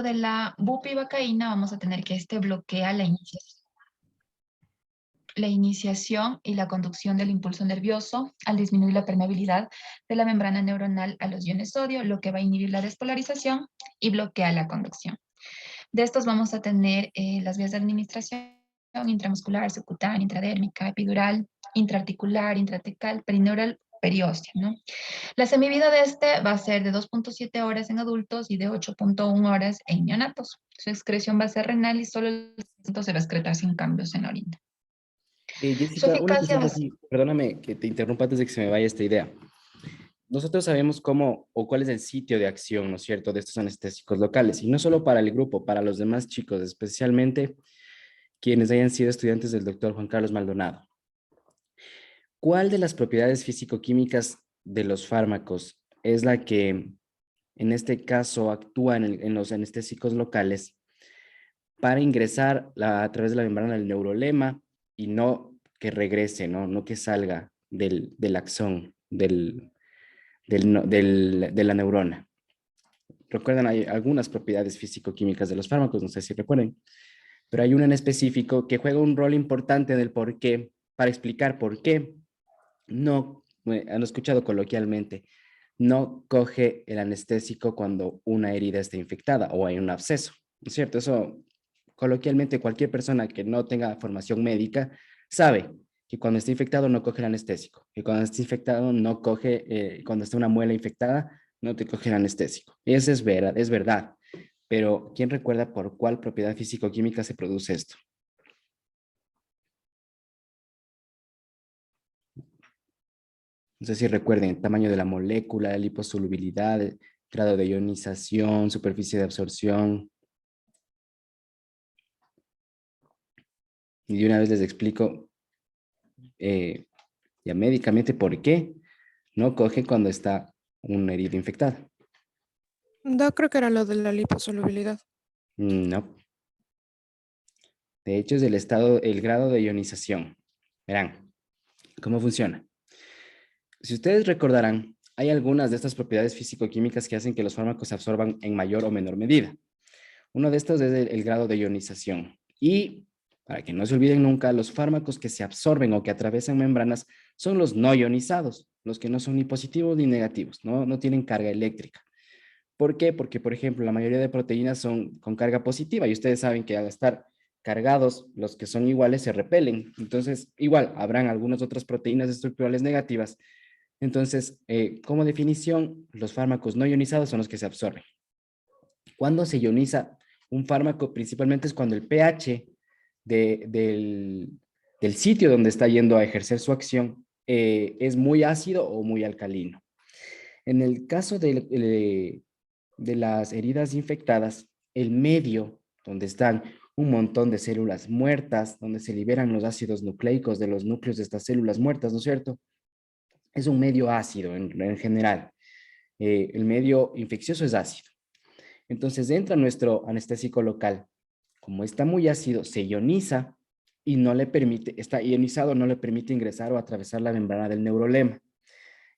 De la bupivacaína vamos a tener que este bloquea la iniciación y la conducción del impulso nervioso al disminuir la permeabilidad de la membrana neuronal a los iones sodio, lo que va a inhibir la despolarización y bloquea la conducción. De estos vamos a tener las vías de administración intramuscular, subcutánea, intradérmica, epidural, intraarticular, intratecal, perineural, perióstea, ¿no? La semivida de este va a ser de 2.7 horas en adultos y de 8.1 horas en neonatos. Su excreción va a ser renal y solo el tratamiento se va a excretar sin cambios en la orina. Su Jessica, una eficacia va cosita a ser... así, perdóname que te interrumpa antes de que se me vaya esta idea. Nosotros sabemos cómo o cuál es el sitio de acción, ¿no es cierto?, de estos anestésicos locales, y no solo para el grupo, para los demás chicos, especialmente quienes hayan sido estudiantes del doctor Juan Carlos Maldonado. ¿Cuál de las propiedades físico-químicas de los fármacos es la que en este caso actúa en los anestésicos locales para ingresar a través de la membrana del neurolema y no que regrese, no, no que salga del axón, de la neurona? Recuerdan, hay algunas propiedades físico-químicas de los fármacos, no sé si recuerden, pero hay una en específico que juega un rol importante del por qué, para explicar por qué no, han escuchado coloquialmente, no coge el anestésico cuando una herida está infectada o hay un absceso, ¿no es cierto? Eso coloquialmente cualquier persona que no tenga formación médica sabe que cuando está infectado no coge el anestésico, que cuando está infectado no coge, cuando está una muela infectada no te coge el anestésico. Eso es verdad, pero ¿quién recuerda por cuál propiedad físico-química se produce esto? No sé si recuerden el tamaño de la molécula, liposolubilidad, grado de ionización, superficie de absorción. Y de una vez les explico eh, ya médicamente por qué no coge cuando está una herida infectada. No creo que era lo de la liposolubilidad. No, de hecho es el grado de ionización. Verán, ¿cómo funciona? Si ustedes recordarán, hay algunas de estas propiedades físico-químicas que hacen que los fármacos se absorban en mayor o menor medida. Uno de estos es el grado de ionización. Y para que no se olviden nunca, los fármacos que se absorben o que atraviesan membranas son los no ionizados, los que no son ni positivos ni negativos, no tienen carga eléctrica. ¿Por qué? Porque, por ejemplo, la mayoría de proteínas son con carga positiva y ustedes saben que al estar cargados, los que son iguales se repelen. Entonces, igual, habrán algunas otras proteínas estructurales negativas. Entonces, como definición, los fármacos no ionizados son los que se absorben. Cuando se ioniza un fármaco, principalmente es cuando el pH del sitio donde está yendo a ejercer su acción es muy ácido o muy alcalino. En el caso de las heridas infectadas, el medio donde están un montón de células muertas, donde se liberan los ácidos nucleicos de los núcleos de estas células muertas, ¿no es cierto? Es un medio ácido en general. El medio infeccioso es ácido. Entonces entra nuestro anestésico local. Como está muy ácido, se ioniza y no le permite, está ionizado, no le permite ingresar o atravesar la membrana del neurolema.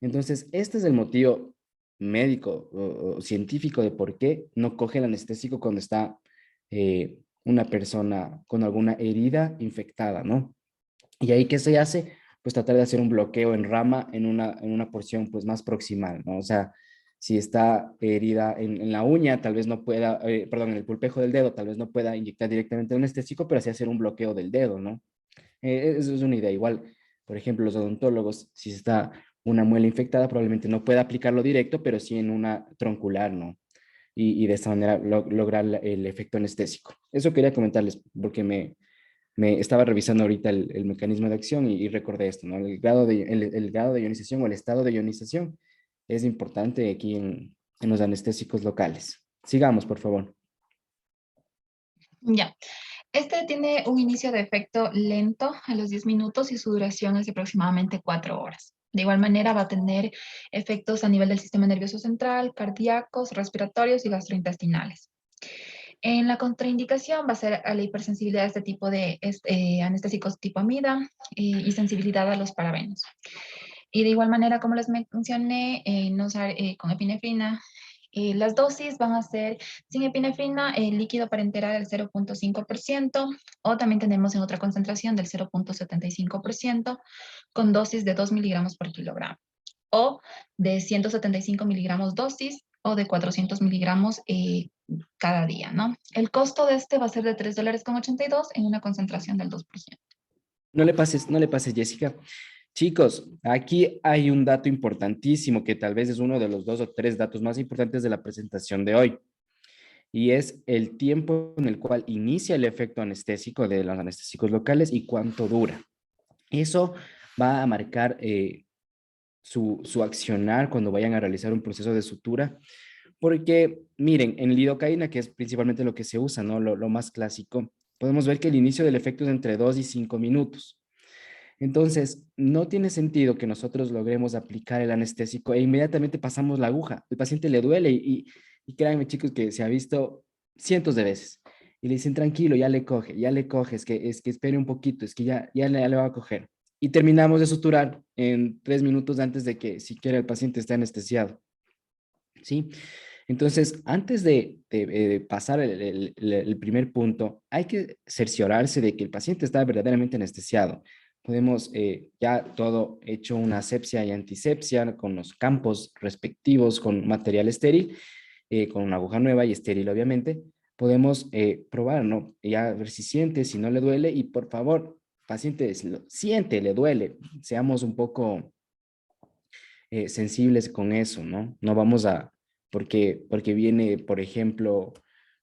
Entonces, este es el motivo médico o científico de por qué no coge el anestésico cuando está una persona con alguna herida infectada, ¿no? Y ahí, ¿qué se hace? Pues tratar de hacer un bloqueo en rama en una porción pues más proximal, ¿no? O sea, si está herida en la uña, tal vez no pueda, perdón, en el pulpejo del dedo, tal vez no pueda inyectar directamente el anestésico, pero así hacer un bloqueo del dedo, ¿no? Eso es una idea. Igual, por ejemplo, los odontólogos, si está una muela infectada, probablemente no pueda aplicarlo directo, pero sí en una troncular, ¿no? Y de esta manera lograr el efecto anestésico. Eso quería comentarles porque me estaba revisando ahorita el mecanismo de acción y recordé esto, ¿no? El grado de ionización o el estado de ionización es importante aquí en los anestésicos locales. Sigamos, por favor. Ya. Este tiene un inicio de efecto lento a los 10 minutos y su duración es de aproximadamente 4 horas. De igual manera va a tener efectos a nivel del sistema nervioso central, cardíacos, respiratorios y gastrointestinales. En la contraindicación va a ser a la hipersensibilidad a este tipo de anestésicos tipo amida y sensibilidad a los parabenos. Y de igual manera, como les mencioné, no usar con epinefrina Las dosis van a ser sin epinefrina, líquido parenteral del 0.5%, o también tenemos en otra concentración del 0.75%, con dosis de 2 miligramos por kilogramo, o de 175 miligramos dosis, o de 400 miligramos cada día, ¿no? El costo de este va a ser de $3.82 en una concentración del 2%. No le pases, Jessica. Chicos, aquí hay un dato importantísimo que tal vez es uno de los 2 o 3 datos más importantes de la presentación de hoy, y es el tiempo en el cual inicia el efecto anestésico de los anestésicos locales y cuánto dura. Eso va a marcar su accionar cuando vayan a realizar un proceso de sutura, porque miren, en lidocaína, que es principalmente lo que se usa, ¿no? Lo más clásico, podemos ver que el inicio del efecto es entre 2 y 5 minutos. Entonces, no tiene sentido que nosotros logremos aplicar el anestésico e inmediatamente pasamos la aguja. El paciente le duele y créanme, chicos, que se ha visto cientos de veces. Y le dicen, tranquilo, ya le coge, es que espere un poquito, es que ya le va a coger. Y terminamos de suturar en 3 minutos antes de que siquiera el paciente esté anestesiado. ¿Sí? Entonces, antes de pasar el primer punto, hay que cerciorarse de que el paciente está verdaderamente anestesiado. Podemos ya todo hecho una asepsia y antisepsia con los campos respectivos, con material estéril, con una aguja nueva y estéril, obviamente. Podemos probar, ¿no? Ya ver si siente, si no le duele y por favor, paciente, si lo siente, le duele, seamos un poco sensibles con eso, ¿no? No vamos a, porque viene, por ejemplo,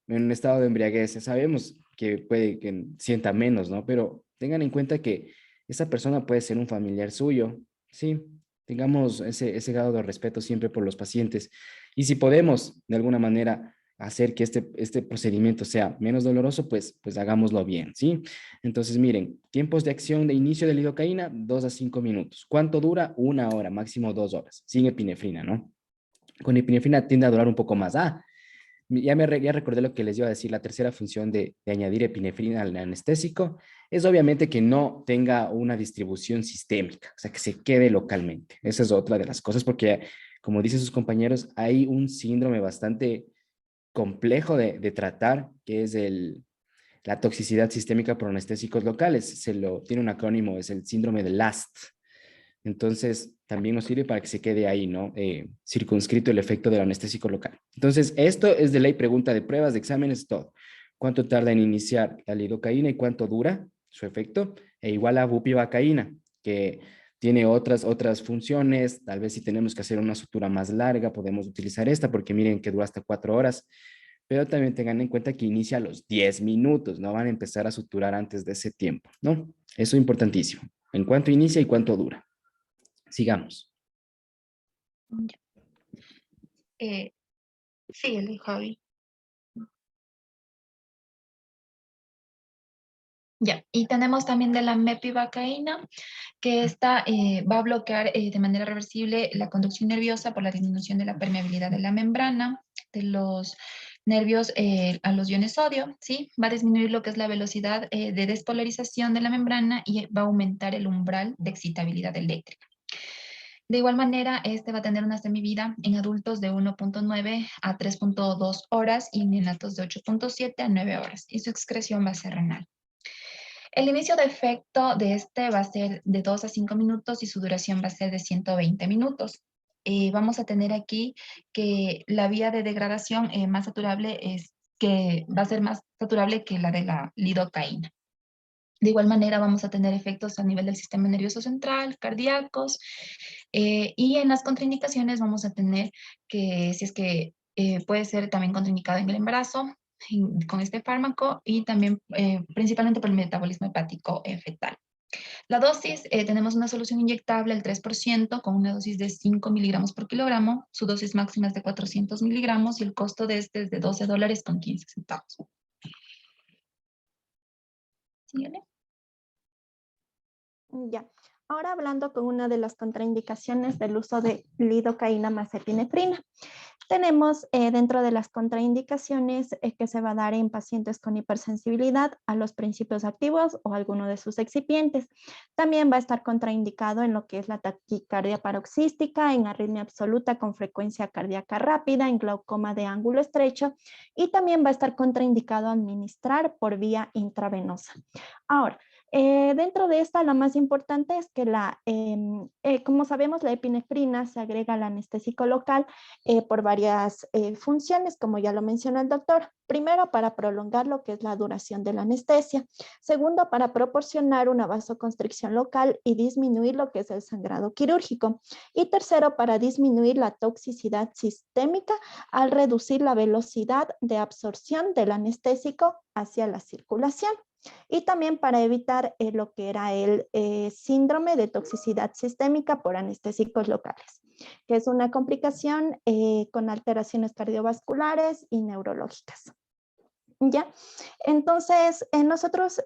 en un estado de embriaguez, sabemos que puede que sienta menos, ¿no? Pero tengan en cuenta que esa persona puede ser un familiar suyo, ¿sí? Tengamos ese grado de respeto siempre por los pacientes. Y si podemos, de alguna manera, hacer que este procedimiento sea menos doloroso, pues hagámoslo bien, ¿sí? Entonces, miren, tiempos de acción de inicio de lidocaína, 2 a 5 minutos. ¿Cuánto dura? 1 hora, máximo 2 horas, sin epinefrina, ¿no? Con epinefrina tiende a durar un poco más. Ya recordé lo que les iba a decir. La tercera función de añadir epinefrina al anestésico es obviamente que no tenga una distribución sistémica, o sea, que se quede localmente. Esa es otra de las cosas, porque, como dicen sus compañeros, hay un síndrome bastante complejo de tratar, que es la toxicidad sistémica por anestésicos locales. Tiene un acrónimo, es el síndrome de LAST. Entonces, también nos sirve para que se quede ahí, ¿no? Circunscrito el efecto del anestésico local. Entonces, esto es de ley pregunta de pruebas, de exámenes, todo. ¿Cuánto tarda en iniciar la lidocaína y cuánto dura su efecto? E igual a bupivacaína, que tiene otras funciones. Tal vez si tenemos que hacer una sutura más larga, podemos utilizar esta, porque miren que dura hasta 4 horas. Pero también tengan en cuenta que inicia a los 10 minutos, no van a empezar a suturar antes de ese tiempo, ¿no? Eso es importantísimo. En cuánto inicia y cuánto dura. Sigamos. Ya. Síguele, Javi. Ya, y tenemos también de la mepivacaína, que esta va a bloquear de manera reversible la conducción nerviosa por la disminución de la permeabilidad de la membrana de los nervios a los iones sodio, ¿sí? Va a disminuir lo que es la velocidad de despolarización de la membrana y va a aumentar el umbral de excitabilidad eléctrica. De igual manera, este va a tener una semivida en adultos de 1.9 a 3.2 horas y en neonatos de 8.7 a 9 horas, y su excreción va a ser renal. El inicio de efecto de este va a ser de 2 a 5 minutos y su duración va a ser de 120 minutos. Vamos a tener aquí que la vía de degradación más saturable va a ser más saturable que la de la lidocaína. De igual manera vamos a tener efectos a nivel del sistema nervioso central, cardíacos, y en las contraindicaciones vamos a tener que si es que puede ser también contraindicado en el embarazo, con este fármaco y también principalmente por el metabolismo hepático fetal. La dosis, tenemos una solución inyectable al 3% con una dosis de 5 miligramos por kilogramo, su dosis máxima es de 400 miligramos y el costo de este es de $12.15. ¿Síguele? Ya. Ahora hablando con una de las contraindicaciones del uso de lidocaína más epinefrina. Tenemos dentro de las contraindicaciones que se va a dar en pacientes con hipersensibilidad a los principios activos o alguno de sus excipientes. También va a estar contraindicado en lo que es la taquicardia paroxística, en arritmia absoluta con frecuencia cardíaca rápida, en glaucoma de ángulo estrecho, y también va a estar contraindicado administrar por vía intravenosa. Ahora, dentro de esta, la más importante es que como sabemos, la epinefrina se agrega al anestésico local por varias funciones, como ya lo menciona el doctor. Primero, para prolongar lo que es la duración de la anestesia. Segundo, para proporcionar una vasoconstricción local y disminuir lo que es el sangrado quirúrgico. Y tercero, para disminuir la toxicidad sistémica al reducir la velocidad de absorción del anestésico hacia la circulación. Y también para evitar lo que era el síndrome de toxicidad sistémica por anestésicos locales, que es una complicación con alteraciones cardiovasculares y neurológicas. ¿Ya? Entonces, nosotros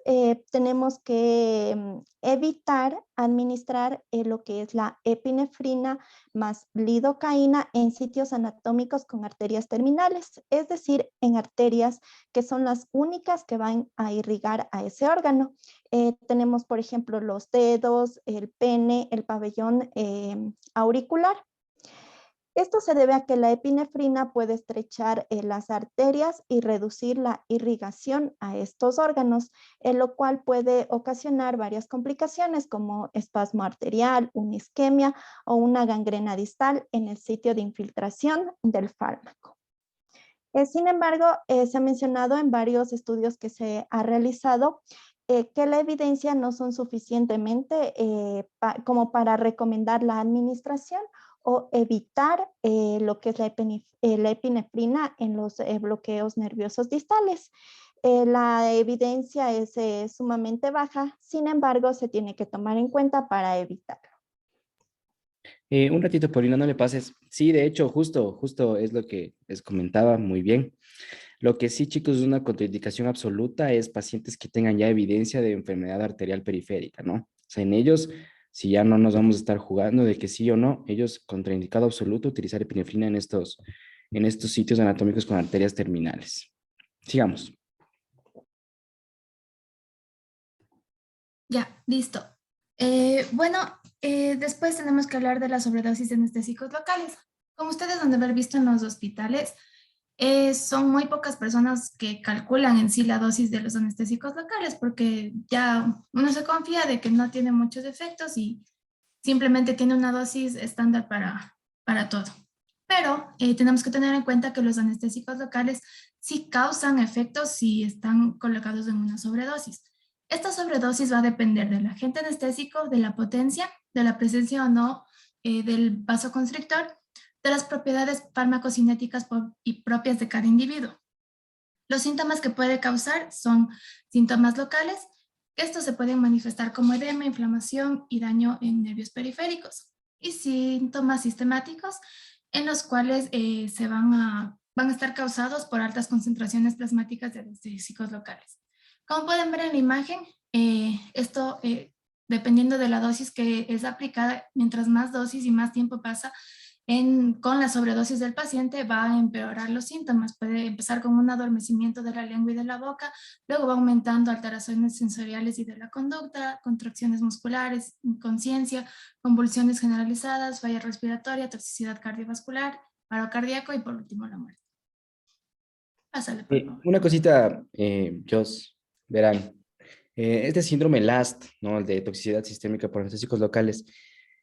tenemos que evitar administrar lo que es la epinefrina más lidocaína en sitios anatómicos con arterias terminales, es decir, en arterias que son las únicas que van a irrigar a ese órgano. Tenemos, por ejemplo, los dedos, el pene, el pabellón auricular. Esto se debe a que la epinefrina puede estrechar las arterias y reducir la irrigación a estos órganos, lo cual puede ocasionar varias complicaciones como espasmo arterial, una isquemia o una gangrena distal en el sitio de infiltración del fármaco. Sin embargo, se ha mencionado en varios estudios que se ha realizado que la evidencia no son suficientemente como para recomendar la administración o evitar lo que es la epinefrina en los bloqueos nerviosos distales. La evidencia es sumamente baja, sin embargo, se tiene que tomar en cuenta para evitarlo. Un ratito, Paulina, no le pases. Sí, de hecho, justo es lo que les comentaba muy bien. Lo que sí, chicos, es una contraindicación absoluta es pacientes que tengan ya evidencia de enfermedad arterial periférica, ¿no? O sea, en ellos, si ya no nos vamos a estar jugando de que sí o no, ellos contraindicado absoluto utilizar epinefrina en estos sitios anatómicos con arterias terminales. Sigamos. Ya, listo. Después tenemos que hablar de la sobredosis de anestésicos locales. Como ustedes han de haber visto en los hospitales, son muy pocas personas que calculan en sí la dosis de los anestésicos locales porque ya uno se confía de que no tiene muchos efectos y simplemente tiene una dosis estándar para todo. Pero tenemos que tener en cuenta que los anestésicos locales sí causan efectos si están colocados en una sobredosis. Esta sobredosis va a depender del agente anestésico, de la potencia, de la presencia o no del vasoconstrictor, de las propiedades farmacocinéticas y propias de cada individuo. Los síntomas que puede causar son síntomas locales, que estos se pueden manifestar como edema, inflamación y daño en nervios periféricos, y síntomas sistemáticos en los cuales van a estar causados por altas concentraciones plasmáticas de anestésicos locales. Como pueden ver en la imagen, dependiendo de la dosis que es aplicada, mientras más dosis y más tiempo pasa con la sobredosis del paciente, va a empeorar los síntomas. Puede empezar con un adormecimiento de la lengua y de la boca, luego va aumentando alteraciones sensoriales y de la conducta, contracciones musculares, inconsciencia, convulsiones generalizadas, falla respiratoria, toxicidad cardiovascular, paro cardíaco y por último la muerte. Pásale, por favor. Una cosita, Jos, verán, este síndrome LAST, ¿no? El de toxicidad sistémica por anestésicos locales,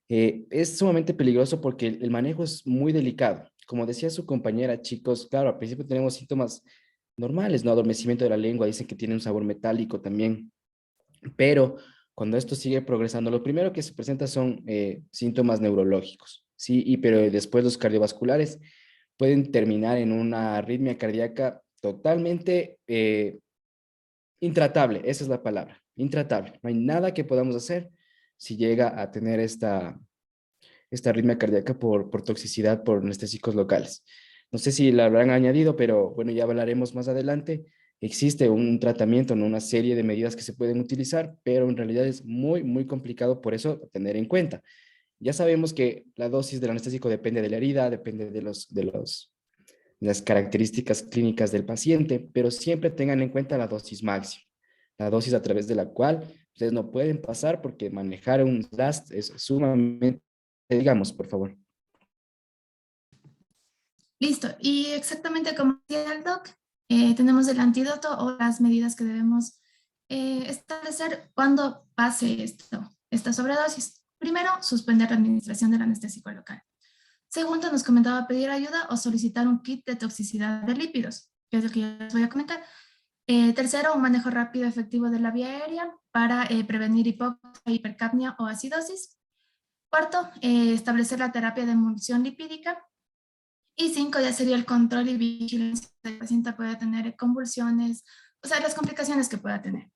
es sumamente peligroso porque el manejo es muy delicado. Como decía su compañera, chicos, claro, al principio tenemos síntomas normales, ¿no? Adormecimiento de la lengua, dicen que tiene un sabor metálico también, pero cuando esto sigue progresando, lo primero que se presenta son síntomas neurológicos, ¿sí? Pero después los cardiovasculares pueden terminar en una arritmia cardíaca totalmente intratable, esa es la palabra, intratable. No hay nada que podamos hacer si llega a tener esta arritmia cardíaca por toxicidad, por anestésicos locales. No sé si la habrán añadido, pero bueno, ya hablaremos más adelante existe un tratamiento, ¿no? Una serie de medidas que se pueden utilizar, pero en realidad es muy, muy complicado por eso tener en cuenta. Ya sabemos que la dosis del anestésico depende de la herida, depende las características clínicas del paciente, pero siempre tengan en cuenta la dosis máxima, la dosis a través de la cual ustedes no pueden pasar porque manejar un DAST es sumamente, digamos, por favor. Listo. Y exactamente como decía el doc, tenemos el antídoto o las medidas que debemos establecer cuando pase esta sobredosis. Primero, suspender la administración del anestésico local. Segundo, nos comentaba pedir ayuda o solicitar un kit de toxicidad de lípidos, que es el que ya les voy a comentar. Tercero, un manejo rápido y efectivo de la vía aérea para prevenir hipoxia, hipercapnia o acidosis. Cuarto, establecer la terapia de emulsión lipídica. Y 5 ya sería el control y vigilancia del paciente puede tener convulsiones, o sea, las complicaciones que pueda tener.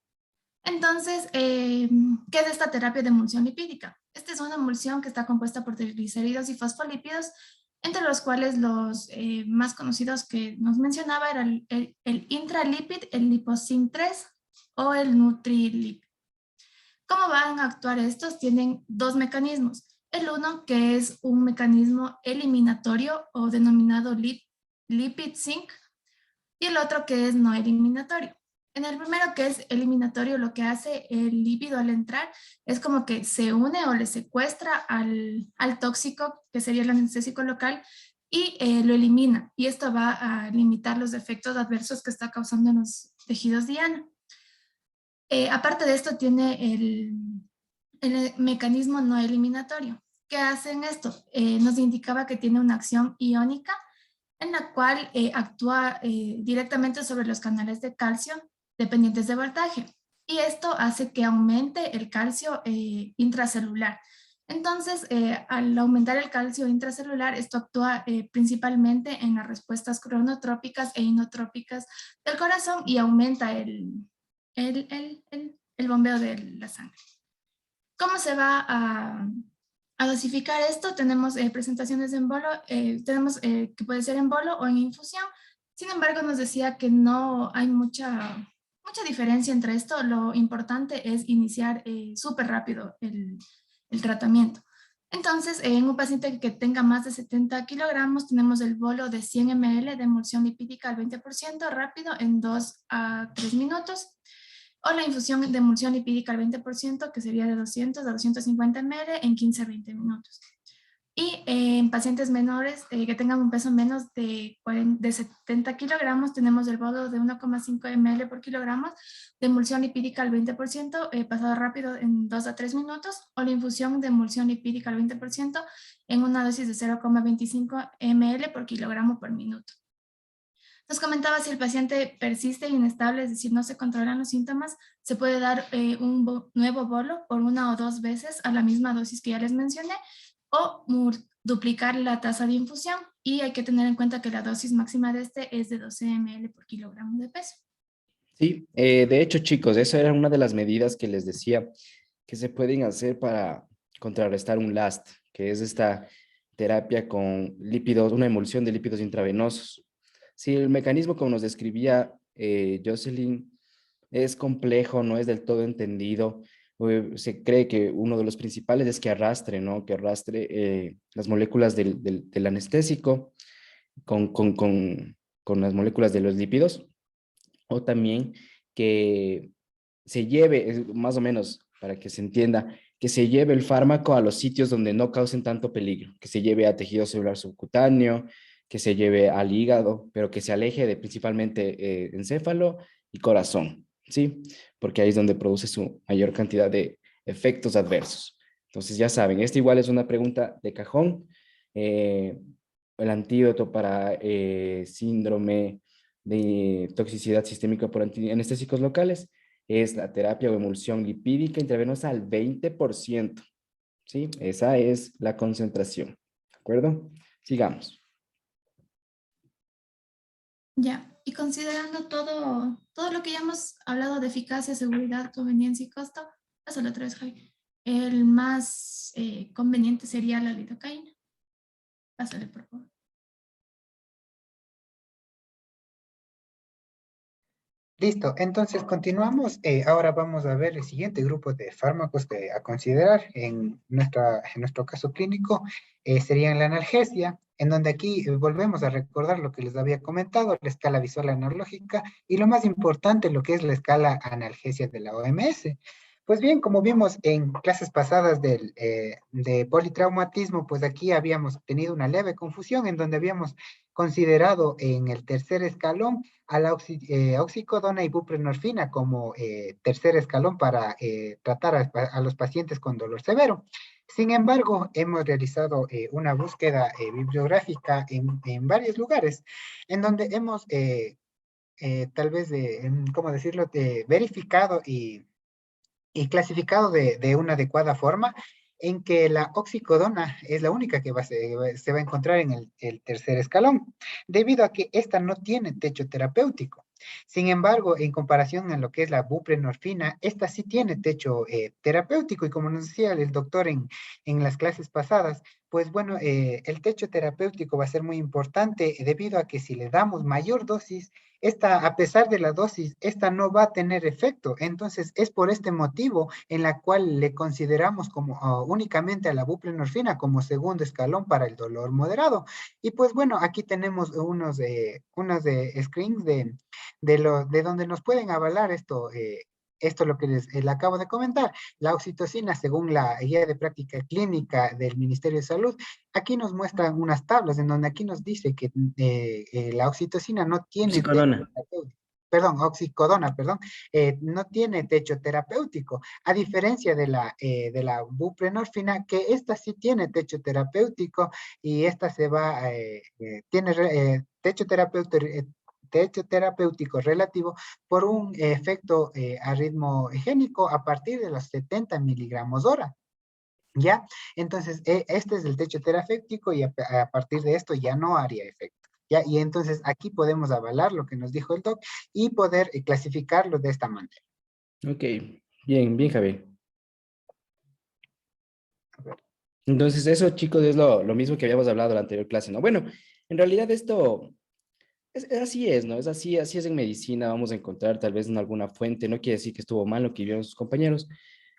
Entonces, ¿qué es esta terapia de emulsión lipídica? Esta es una emulsión que está compuesta por triglicéridos y fosfolípidos, entre los cuales los más conocidos que nos mencionaba era el intralipid, el liposin 3 o el nutrilipid. ¿Cómo van a actuar estos? Tienen dos mecanismos. El uno, que es un mecanismo eliminatorio o denominado lipid sink, y el otro que es no eliminatorio. En el primero, que es eliminatorio, lo que hace el lípido al entrar es como que se une o le secuestra al tóxico, que sería el anestésico local, y lo elimina. Y esto va a limitar los efectos adversos que está causando en los tejidos diana. Aparte de esto, tiene el mecanismo no eliminatorio. ¿Qué hacen esto? Nos indicaba que tiene una acción iónica en la cual actúa directamente sobre los canales de calcio dependientes de voltaje. Y esto hace que aumente el calcio intracelular. Entonces, al aumentar el calcio intracelular, esto actúa principalmente en las respuestas cronotrópicas e inotrópicas del corazón y aumenta el bombeo de la sangre. ¿Cómo se va a dosificar esto? Tenemos presentaciones en bolo, tenemos que puede ser en bolo o en infusión. Sin embargo, nos decía que no hay mucha diferencia entre esto. Lo importante es iniciar súper rápido el tratamiento. Entonces, en un paciente que tenga más de 70 kilogramos, tenemos el bolo de 100 ml de emulsión lipídica al 20% rápido en 2 a 3 minutos. O la infusión de emulsión lipídica al 20%, que sería de 200 a 250 ml en 15 a 20 minutos. Y en pacientes menores que tengan un peso menos de 70 kilogramos, tenemos el bolo de 1,5 ml por kilogramo de emulsión lipídica al 20%, pasado rápido en 2 a 3 minutos, o la infusión de emulsión lipídica al 20% en una dosis de 0,25 ml por kilogramo por minuto. Nos comentaba si el paciente persiste inestable, es decir, no se controlan los síntomas, se puede dar un nuevo bolo por 1 o 2 veces a la misma dosis que ya les mencioné, o duplicar la tasa de infusión, y hay que tener en cuenta que la dosis máxima de este es de 12 ml por kilogramo de peso. Sí, de hecho, chicos, esa era una de las medidas que les decía que se pueden hacer para contrarrestar un LAST, que es esta terapia con lípidos, una emulsión de lípidos intravenosos. Sí, el mecanismo, como nos describía Jocelyn, es complejo, no es del todo entendido. Se cree que uno de los principales es que arrastre, ¿no? Que arrastre las moléculas del anestésico con las moléculas de los lípidos, o también que se lleve, más o menos, para que se entienda, que se lleve el fármaco a los sitios donde no causen tanto peligro, que se lleve a tejido celular subcutáneo, que se lleve al hígado, pero que se aleje de principalmente encéfalo y corazón, ¿sí? Porque ahí es donde produce su mayor cantidad de efectos adversos. Entonces, ya saben, esta igual es una pregunta de cajón. El antídoto para síndrome de toxicidad sistémica por antianestésicos locales es la terapia o emulsión lipídica intravenosa al 20%, ¿sí? Esa es la concentración, ¿de acuerdo? Sigamos. Ya, y considerando todo lo que ya hemos hablado de eficacia, seguridad, conveniencia y costo, pásalo otra vez, Javi. El más conveniente sería la lidocaína. Pásale, por favor. Listo, entonces continuamos. Ahora vamos a ver el siguiente grupo de fármacos a considerar en nuestro caso clínico. Serían la analgesia, en donde aquí volvemos a recordar lo que les había comentado, la escala visual analógica y lo más importante, lo que es la escala analgesia de la OMS. Pues bien, como vimos en clases pasadas de politraumatismo, pues aquí habíamos tenido una leve confusión en donde habíamos considerado en el tercer escalón a la oxicodona y buprenorfina como tercer escalón para tratar a los pacientes con dolor severo. Sin embargo, hemos realizado una búsqueda bibliográfica en varios lugares, en donde hemos tal vez, ¿cómo decirlo?, verificado y clasificado de una adecuada forma, en que la oxicodona es la única que se va a encontrar en el tercer escalón, debido a que esta no tiene techo terapéutico. Sin embargo, en comparación a lo que es la buprenorfina, esta sí tiene techo terapéutico, y como nos decía el doctor en las clases pasadas, pues bueno, el techo terapéutico va a ser muy importante debido a que si le damos mayor dosis, esta, a pesar de la dosis, esta no va a tener efecto. Entonces, es por este motivo en la cual le consideramos como únicamente a la buprenorfina como segundo escalón para el dolor moderado. Y pues bueno, aquí tenemos unos screens de donde nos pueden avalar esto. Esto es lo que les acabo de comentar. La oxitocina, según la guía de práctica clínica del Ministerio de Salud, aquí nos muestran unas tablas en donde aquí nos dice que la oxitocina no tiene techo Oxicodona. terapéutico. Perdón, oxicodona, perdón, no tiene techo terapéutico, a diferencia de la buprenorfina, que esta sí tiene techo terapéutico, y esta tiene techo terapéutico relativo por un efecto arritmogénico a partir de los 70 miligramos hora. ¿Ya? Entonces, este es el techo terapéutico, y a partir de esto ya no haría efecto. ¿Ya? Y entonces aquí podemos avalar lo que nos dijo el doc y poder clasificarlo de esta manera. Ok, bien, bien, Javier. A ver. Entonces, eso, chicos, es lo mismo que habíamos hablado en la anterior clase, ¿no? Bueno, en realidad esto así es, ¿no? Es así, así es en medicina. Vamos a encontrar tal vez en alguna fuente, no quiere decir que estuvo mal lo que vieron sus compañeros,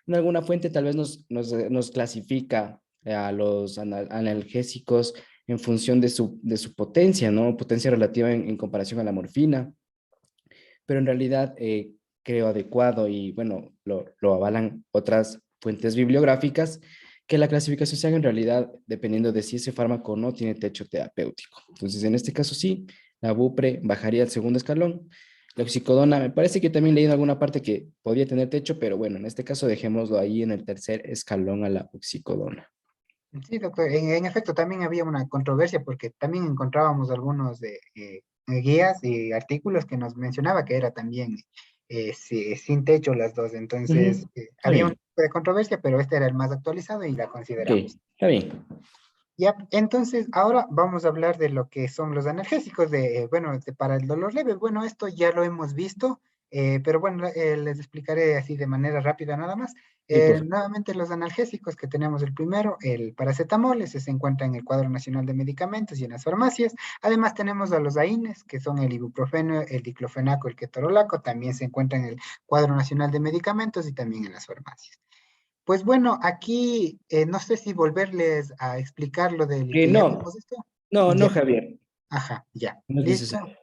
en alguna fuente tal vez nos clasifica a los analgésicos en función de su potencia, ¿no? Potencia relativa en comparación a la morfina, pero en realidad creo adecuado, y bueno, lo avalan otras fuentes bibliográficas, que la clasificación se haga en realidad dependiendo de si ese fármaco no tiene techo terapéutico. Entonces, en este caso sí, la bupre bajaría al segundo escalón. La oxicodona, me parece que también leí en alguna parte que podía tener techo, pero bueno, en este caso dejémoslo ahí en el tercer escalón a la oxicodona. Sí, doctor, en efecto también había una controversia porque también encontrábamos algunos guías y artículos que nos mencionaba que era también sin techo las dos. Entonces, Ujú. Está había un bien, tipo de controversia, pero este era el más actualizado y la ok, consideramos. está bien. Ya, entonces ahora vamos a hablar de lo que son los analgésicos bueno, para el dolor leve. Bueno, esto ya lo hemos visto, pero bueno, les explicaré así de manera rápida nada más. Sí, por favor. Nuevamente los analgésicos que tenemos, el primero, el paracetamol, ese se encuentra en el Cuadro Nacional de Medicamentos y en las farmacias. Además tenemos a los AINES, que son el ibuprofeno, el diclofenaco, el ketorolaco, también se encuentra en el Cuadro Nacional de Medicamentos y también en las farmacias. Pues bueno, aquí no sé si volverles a explicar lo del que ya No, vimos esto. no, no, Ya, Javier, ajá, ya. no es ¿Listo? necesario.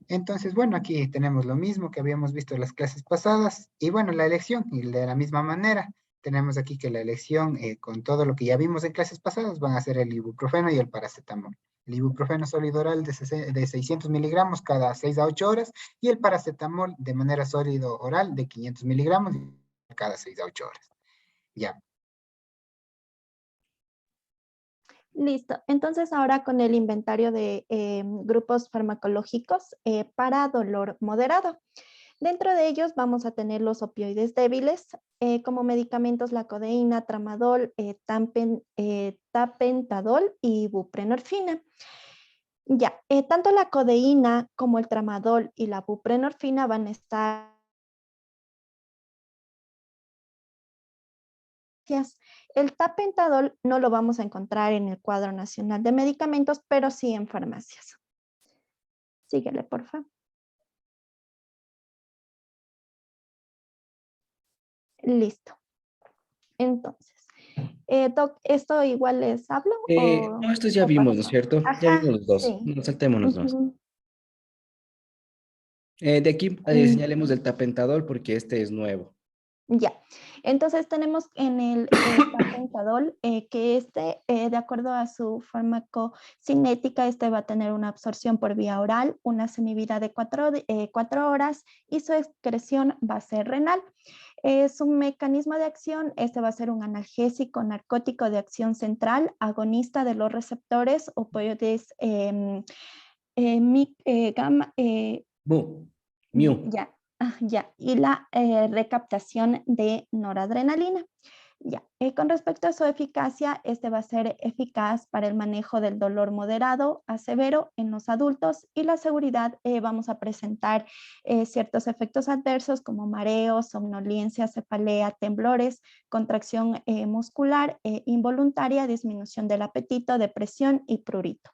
Entonces, bueno, aquí tenemos lo mismo que habíamos visto en las clases pasadas. Y bueno, la elección, y de la misma manera, tenemos aquí que la elección, con todo lo que ya vimos en clases pasadas, van a ser el ibuprofeno y el paracetamol. El ibuprofeno sólido oral de 600 miligramos cada 6 a 8 horas, y el paracetamol de manera sólido oral de 500 miligramos cada 6 a 8 horas. Ya. Listo. Entonces, ahora con el inventario de grupos farmacológicos para dolor moderado. Dentro de ellos vamos a tener los opioides débiles, como medicamentos la codeína, tramadol, tapentadol y buprenorfina. Ya, tanto la codeína como el tramadol y la buprenorfina van a estar. El tapentadol no lo vamos a encontrar en el Cuadro Nacional de Medicamentos, pero sí en farmacias. Síguele, por favor. Listo. Entonces, Doc, ¿esto igual les hablo No, estos ya o vimos, ¿no es paso? cierto? Ya Ajá, vimos los dos. sí. No, saltémonos dos. Ujú. De aquí Mm, señalemos el tapentadol porque este es nuevo. Ya, entonces tenemos en el tapentadol que de acuerdo a su farmacocinética, este va a tener una absorción por vía oral, una semivida de 4 horas y su excreción va a ser renal. Su mecanismo de acción, este va a ser un analgésico narcótico de acción central, agonista de los receptores opioides gamma, Mu. Miu. ya, ya. Y la recaptación de noradrenalina. Ya. Con respecto a su eficacia, este va a ser eficaz para el manejo del dolor moderado a severo en los adultos y la seguridad vamos a presentar ciertos efectos adversos como mareos, somnolencia, cefalea, temblores, contracción muscular involuntaria, disminución del apetito, depresión y prurito.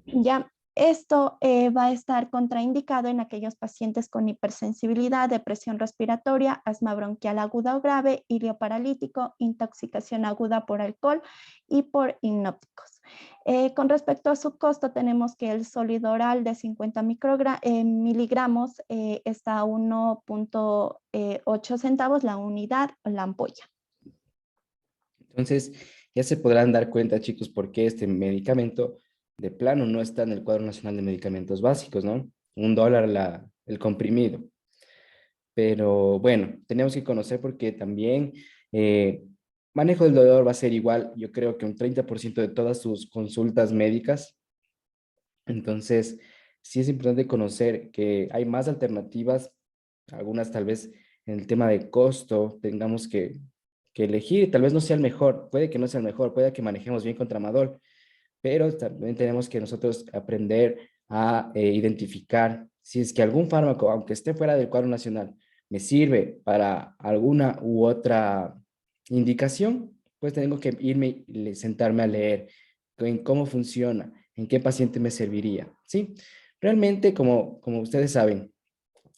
Ya, esto va a estar contraindicado en aquellos pacientes con hipersensibilidad, depresión respiratoria, asma bronquial aguda o grave, ilioparalítico, intoxicación aguda por alcohol y por hipnóticos. Con respecto a su costo, tenemos que el sólido oral de 50 miligramos está a 1.8 centavos la unidad o la ampolla. Entonces, ya se podrán dar cuenta, chicos, por qué este medicamento de plano no está en el cuadro nacional de medicamentos básicos, ¿no? $1 el comprimido. Pero bueno, tenemos que conocer porque también manejo del dolor va a ser igual, yo creo que un 30% de todas sus consultas médicas. Entonces, sí es importante conocer que hay más alternativas, algunas tal vez en el tema de costo tengamos que elegir, tal vez no sea el mejor, puede que no sea el mejor, puede que manejemos bien con tramadol, pero también tenemos que nosotros aprender a identificar si es que algún fármaco, aunque esté fuera del cuadro nacional, me sirve para alguna u otra indicación, pues tengo que irme y sentarme a leer en cómo funciona, en qué paciente me serviría, ¿sí? Realmente, como ustedes saben,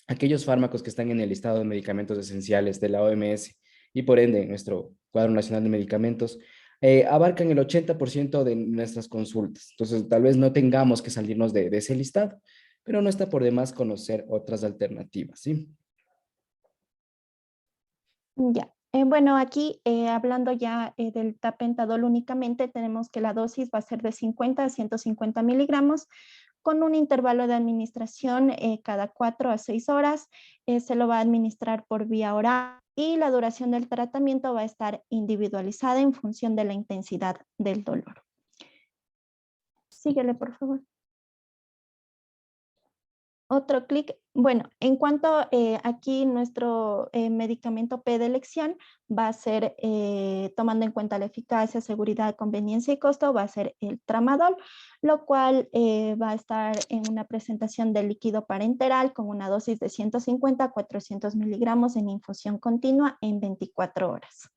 aquellos fármacos que están en el listado de medicamentos esenciales de la OMS y por ende en nuestro cuadro nacional de medicamentos, abarcan el 80% de nuestras consultas. Entonces, tal vez no tengamos que salirnos de ese listado, pero no está por demás conocer otras alternativas, ¿sí? Ya. Bueno, aquí hablando ya del tapentadol únicamente, tenemos que la dosis va a ser de 50 a 150 miligramos con un intervalo de administración cada 4 a 6 horas. Se lo va a administrar por vía oral y la duración del tratamiento va a estar individualizada en función de la intensidad del dolor. Síguele, por favor. Otro clic. Bueno, en cuanto aquí nuestro medicamento P de elección va a ser, tomando en cuenta la eficacia, seguridad, conveniencia y costo, va a ser el tramadol, lo cual va a estar en una presentación de líquido parenteral con una dosis de 150 a 400 miligramos en infusión continua en 24 horas.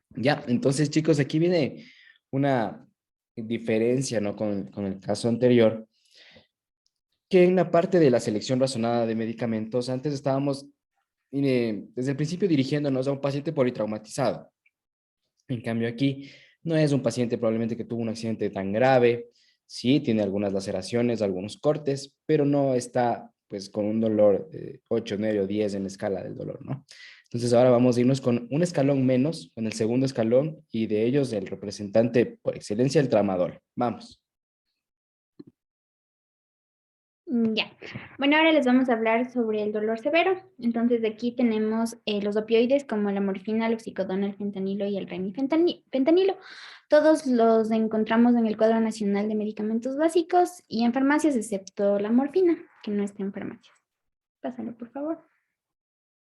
Ya, entonces chicos, aquí viene una diferencia, ¿no? Con el caso anterior, que en la parte de la selección razonada de medicamentos, antes estábamos desde el principio dirigiéndonos a un paciente politraumatizado. En cambio aquí no es un paciente probablemente que tuvo un accidente tan grave, sí tiene algunas laceraciones, algunos cortes, pero no está pues con un dolor de 8, 9 o 10 en la escala del dolor, ¿no? Entonces ahora vamos a irnos con un escalón menos, con el segundo escalón y de ellos el representante por excelencia, el tramadol. Vamos. Ya. Bueno, ahora les vamos a hablar sobre el dolor severo. Entonces, de aquí tenemos los opioides como la morfina, el oxicodona, el fentanilo y el remifentanilo. Todos los encontramos en el cuadro nacional de medicamentos básicos y en farmacias, excepto la morfina, que no está en farmacias. Pásalo, por favor.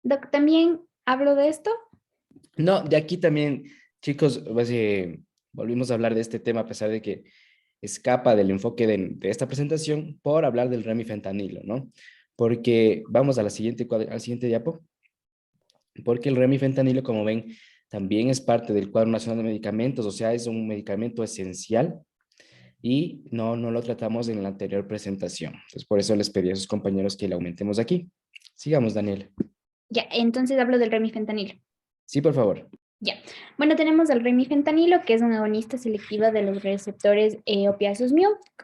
Doc, ¿también hablo de esto? No, de aquí también, chicos, pues, volvimos a hablar de este tema a pesar de que escapa del enfoque de esta presentación por hablar del remifentanilo, ¿no? Porque vamos a la siguiente, al siguiente diapo, porque el remifentanilo, como ven, también es parte del cuadro nacional de medicamentos, o sea, es un medicamento esencial y no lo tratamos en la anterior presentación. Entonces, por eso les pedí a sus compañeros que le aumentemos aquí. Sigamos, Daniel. Ya, entonces hablo del remifentanilo. Sí, por favor. Ya. Bueno, tenemos el remifentanilo, que es un agonista selectiva de los receptores opiáceos mu.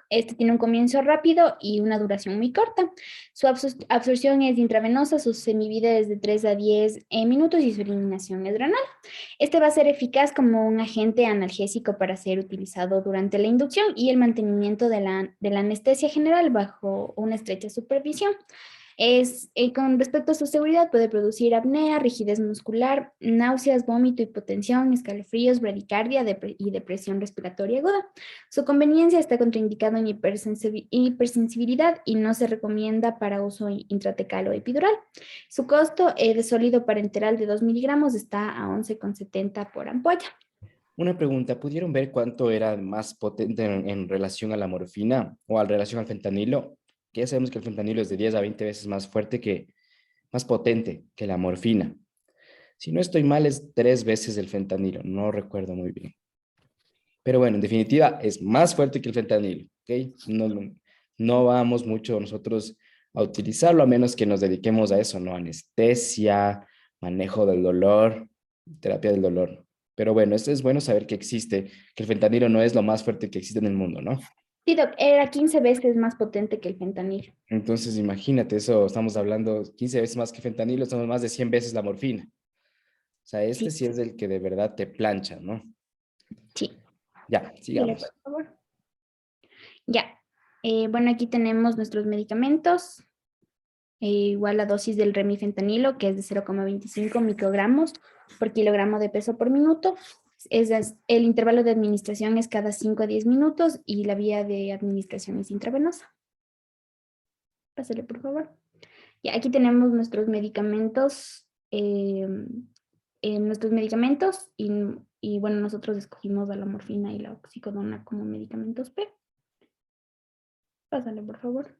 Este tiene un comienzo rápido y una duración muy corta. Su absorción es intravenosa, su semivida es de 3 a 10 minutos y su eliminación es renal. Este va a ser eficaz como un agente analgésico para ser utilizado durante la inducción y el mantenimiento de la anestesia general bajo una estrecha supervisión. Con respecto a su seguridad, puede producir apnea, rigidez muscular, náuseas, vómito, hipotensión, escalofríos, bradicardia y depresión respiratoria aguda. Su conveniencia está contraindicado en hipersensibilidad y no se recomienda para uso intratecal o epidural. Su costo de sólido parenteral de 2 miligramos está a 11,70 por ampolla. Una pregunta, ¿pudieron ver cuánto era más potente en relación a la morfina o en relación al fentanilo? Que ya sabemos que el fentanilo es de 10 a 20 veces más más potente que la morfina. Si no estoy mal, es 3 veces el fentanilo, no recuerdo muy bien. Pero bueno, en definitiva, es más fuerte que el fentanilo, ¿ok? No vamos mucho nosotros a utilizarlo a menos que nos dediquemos a eso, ¿no? Anestesia, manejo del dolor, terapia del dolor. Pero bueno, esto es bueno saber que existe, que el fentanilo no es lo más fuerte que existe en el mundo, ¿no? Sí, doc, era 15 veces más potente que el fentanilo. Entonces, imagínate eso, estamos hablando 15 veces más que fentanilo, estamos más de 100 veces la morfina. O sea, este Sí, sí es el que de verdad te plancha, ¿no? sí. Ya, Dile, sigamos. por favor. Ya. Bueno, aquí tenemos nuestros medicamentos. Igual la dosis del remifentanilo, que es de 0,25 microgramos por kilogramo de peso por minuto. El intervalo de administración es cada 5 a 10 minutos y la vía de administración es intravenosa. Pásale, por favor. Y aquí tenemos nuestros medicamentos. Y bueno, nosotros escogimos a la morfina y la oxicodona como medicamentos P. Pásale, por favor.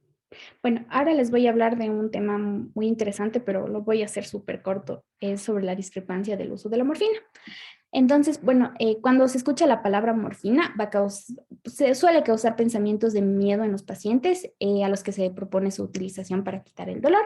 Bueno, ahora les voy a hablar de un tema muy interesante, pero lo voy a hacer súper corto. Es sobre la discrepancia del uso de la morfina. Entonces, bueno, cuando se escucha la palabra morfina, se suele causar pensamientos de miedo en los pacientes a los que se propone su utilización para quitar el dolor.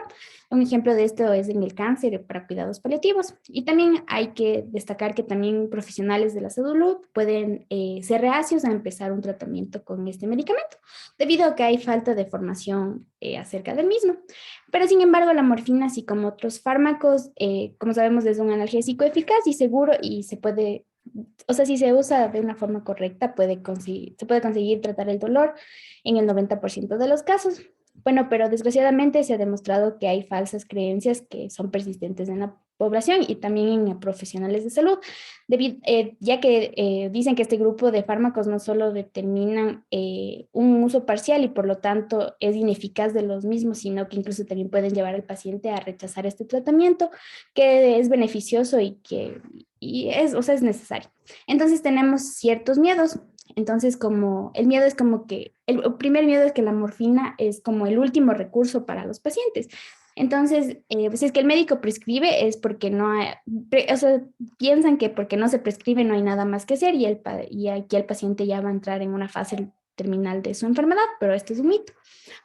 Un ejemplo de esto es en el cáncer para cuidados paliativos. Y también hay que destacar que también profesionales de la salud pueden ser reacios a empezar un tratamiento con este medicamento, debido a que hay falta de formación acerca del mismo. Pero sin embargo, la morfina, así como otros fármacos, como sabemos, es un analgésico eficaz y seguro y se puede, o sea, si se usa de una forma correcta, se puede conseguir tratar el dolor en el 90% de los casos. Bueno, pero desgraciadamente se ha demostrado que hay falsas creencias que son persistentes en la población y también en profesionales de salud, ya que dicen que este grupo de fármacos no solo determinan un uso parcial y por lo tanto es ineficaz de los mismos, sino que incluso también pueden llevar al paciente a rechazar este tratamiento, que es beneficioso o sea, es necesario. Entonces tenemos ciertos miedos. Entonces, como el miedo es como que, el primer miedo es que la morfina es como el último recurso para los pacientes. Entonces, pues si es que el médico prescribe es porque no hay, o sea, piensan que porque no se prescribe no hay nada más que hacer y aquí el paciente ya va a entrar en una fase terminal de su enfermedad, pero esto es un mito,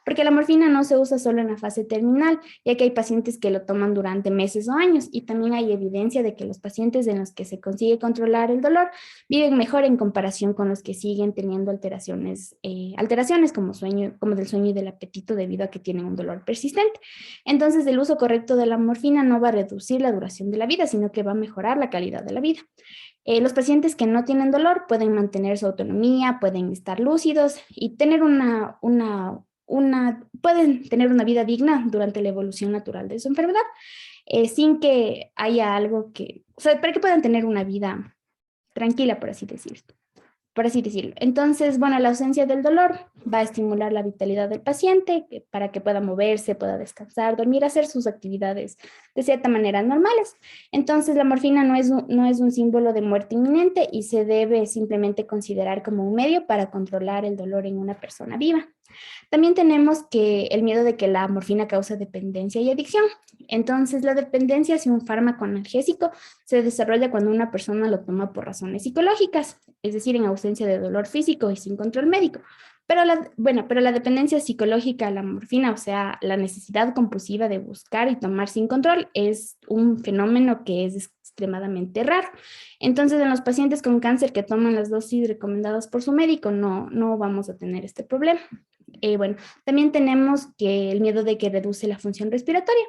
porque la morfina no se usa solo en la fase terminal, ya que hay pacientes que lo toman durante meses o años y también hay evidencia de que los pacientes en los que se consigue controlar el dolor viven mejor en comparación con los que siguen teniendo alteraciones como del sueño y del apetito debido a que tienen un dolor persistente. Entonces, el uso correcto de la morfina no va a reducir la duración de la vida, sino que va a mejorar la calidad de la vida. Los pacientes que no tienen dolor pueden mantener su autonomía, pueden estar lúcidos y tener pueden tener una vida digna durante la evolución natural de su enfermedad, sin que haya o sea, para que puedan tener una vida tranquila, por así decirlo. Entonces, bueno, la ausencia del dolor va a estimular la vitalidad del paciente para que pueda moverse, pueda descansar, dormir, hacer sus actividades de cierta manera normales. Entonces, la morfina no es un símbolo de muerte inminente y se debe simplemente considerar como un medio para controlar el dolor en una persona viva. También tenemos el miedo de que la morfina causa dependencia y adicción. Entonces, la dependencia hacia un fármaco analgésico se desarrolla cuando una persona lo toma por razones psicológicas, es decir, en ausencia de dolor físico y sin control médico. Pero la dependencia psicológica a la morfina, o sea, la necesidad compulsiva de buscar y tomar sin control, es un fenómeno que es extremadamente raro. Entonces, en los pacientes con cáncer que toman las dosis recomendadas por su médico, no vamos a tener este problema. Bueno, también tenemos que el miedo de que reduce la función respiratoria.